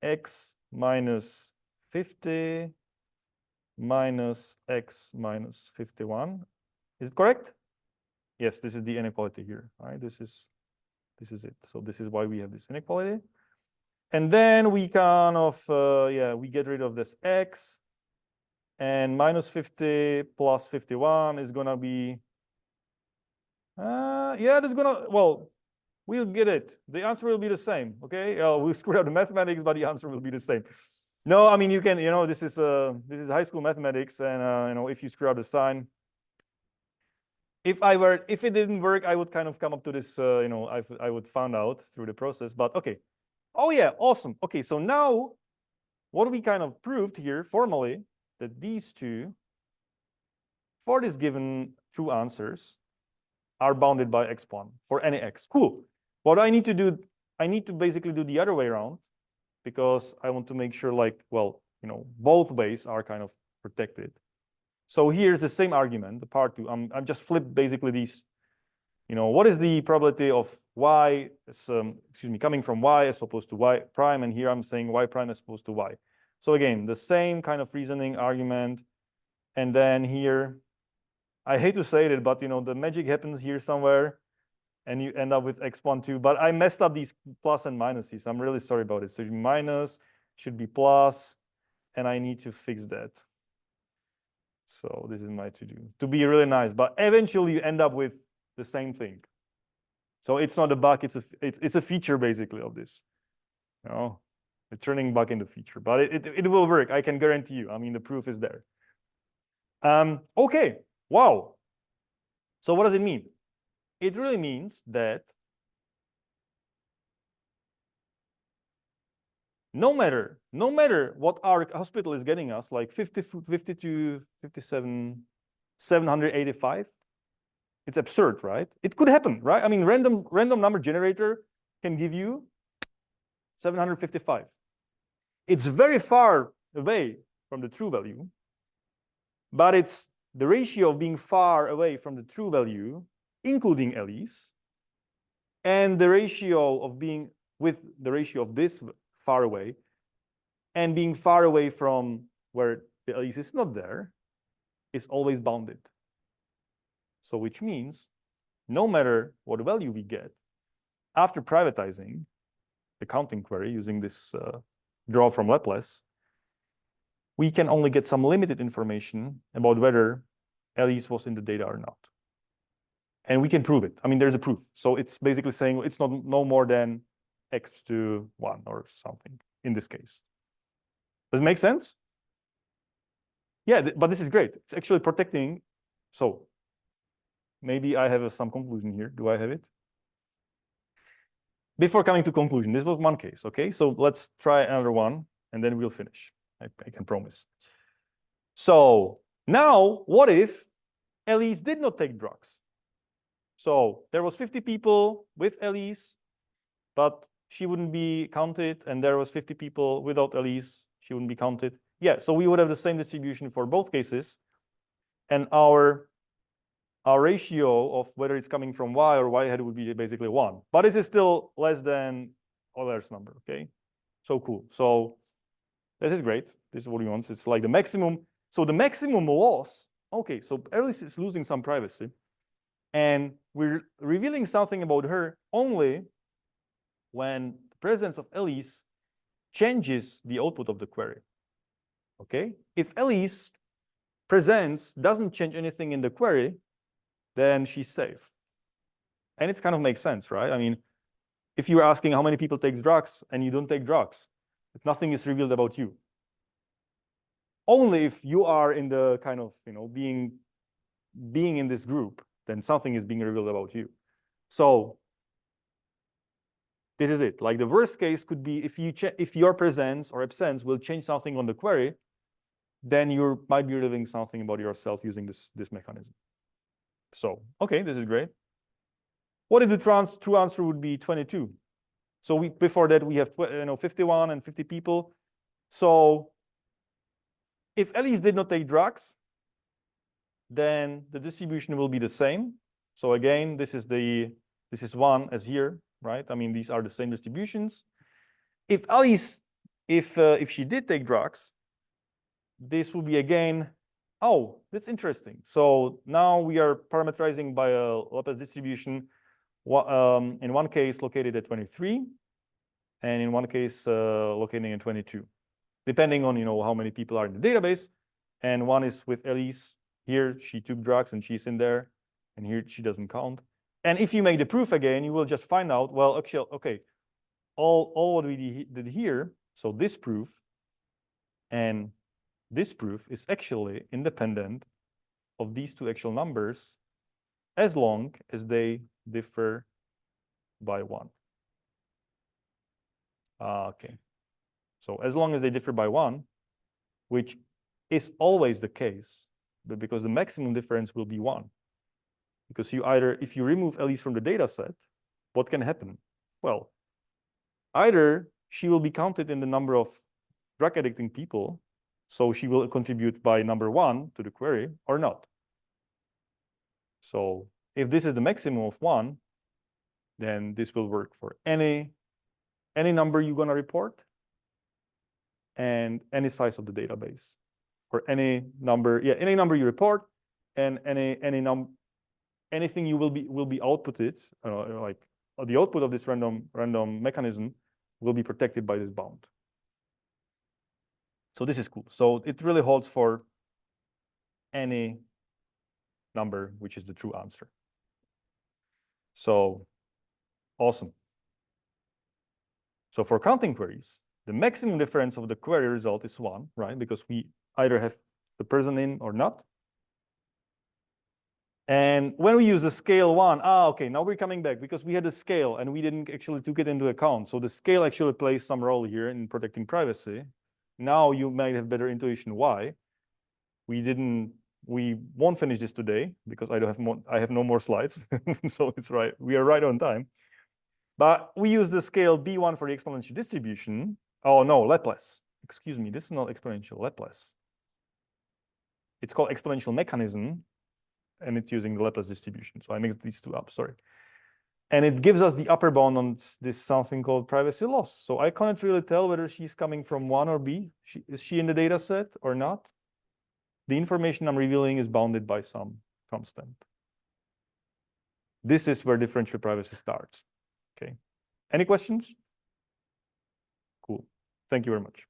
X minus 50 minus x minus 51. Is it correct? Yes, this is the inequality here. All right, this is it. So this is why we have this inequality. And then we kind of, we get rid of this x. And minus 50 plus 51 is going to be, that's going to, well, we'll get it. The answer will be the same, okay? We'll screw up the mathematics, but the answer will be the same. No, I mean, you can, this is high school mathematics, and, if you screw up the sign, if it didn't work, I would kind of come up to this, I would find out through the process, but okay. Oh yeah, awesome. Okay, so now what we kind of proved here formally, that these two, for this given true answers, are bounded by x1 for any x. Cool. What I need to do, I need to basically do the other way around, because I want to make sure, like, well, both ways are kind of protected. So here's the same argument, the part two. I'm just flipped basically these. What is the probability of y, coming from y as opposed to y prime, and here I'm saying y prime as opposed to y. So again, the same kind of reasoning argument. And then here, I hate to say it, but the magic happens here somewhere, and you end up with x1, 2. But I messed up these plus and minuses. I'm really sorry about it. So minus should be plus, and I need to fix that. So this is my to-do, to be really nice. But eventually you end up with the same thing. So it's not a bug, it's a feature basically of this. The turning bug into feature, but it will work. I can guarantee you. I mean, the proof is there. Okay, wow. So what does it mean? It really means that no matter what our hospital is getting us, like 50, 52, 57, 785, it's absurd, right? It could happen, right? I mean, random number generator can give you 755. It's very far away from the true value, but it's the ratio of being far away from the true value, including Elise, and the ratio of being with the ratio of this far away, and being far away from where the Elise is not there, is always bounded. So which means no matter what value we get, after privatizing the counting query using this draw from Laplace, we can only get some limited information about whether Elise was in the data or not. And we can prove it. I mean, there's a proof. So it's basically saying it's not no more than x to 1 or something in this case. Does it make sense? Yeah, but this is great. It's actually protecting. So maybe I have some conclusion here. Do I have it? Before coming to conclusion, this was one case, okay? So let's try another one, and then we'll finish. I can promise. So now, what if Elise did not take drugs? So there was 50 people with Elise, but she wouldn't be counted, and there was 50 people without Elise, she wouldn't be counted. Yeah, so we would have the same distribution for both cases, and our ratio of whether it's coming from y or y hat would be basically 1. But this is still less than Euler's number, okay? So cool. So this is great. This is what we want. It's like the maximum. So the maximum loss, okay, so Alice is losing some privacy. And we're revealing something about her only when the presence of Elise changes the output of the query, okay? If Elise presents doesn't change anything in the query, then she's safe. And it kind of makes sense, right? I mean, if you're asking how many people take drugs and you don't take drugs, nothing is revealed about you. Only if you are in the kind of, being in this group, then something is being revealed about you. So this is it. Like the worst case could be if your presence or absence will change something on the query, then you might be revealing something about yourself using this mechanism. So, okay, this is great. What if the true answer would be 22? So before that, we have 51 and 50 people. So if Elise did not take drugs, then the distribution will be the same. So again, this is 1 as here, right? I mean, these are the same distributions. If Elise, if she did take drugs, this will be again, oh, that's interesting. So now we are parameterizing by a Laplace distribution, in one case located at 23, and in one case located at 22, depending on how many people are in the database. And one is with Elise. Here she took drugs and she's in there, and here she doesn't count. And if you make the proof again, you will just find out, well, actually, okay, all what we did here, so this proof and this proof is actually independent of these two actual numbers as long as they differ by 1. Okay. So as long as they differ by 1, which is always the case, but because the maximum difference will be 1. Because if you remove Elise from the data set, what can happen? Well, either she will be counted in the number of drug addicting people, so she will contribute by number 1 to the query, or not. So if this is the maximum of 1, then this will work for any number you're going to report and any size of the database, or any number you report, and anything you will be outputted, like the output of this random mechanism will be protected by this bound. So this is cool. So it really holds for any number which is the true answer. So awesome. So for counting queries, the maximum difference of the query result is 1, right? Because we either have the person in or not. And when we use the scale 1, okay, now we're coming back because we had a scale and we didn't actually took it into account. So the scale actually plays some role here in protecting privacy. Now you might have better intuition why. We won't finish this today because I have no more slides. So it's right, we are right on time. But we use the scale B1 for the exponential distribution. Oh no, Laplace. Excuse me, this is not exponential, Laplace. It's called exponential mechanism, and it's using the Laplace distribution. So I mixed these two up, sorry. And it gives us the upper bound on this something called privacy loss. So I can't really tell whether she's coming from 1 or B. Is she in the data set or not? The information I'm revealing is bounded by some constant. This is where differential privacy starts. Okay. Any questions? Cool. Thank you very much.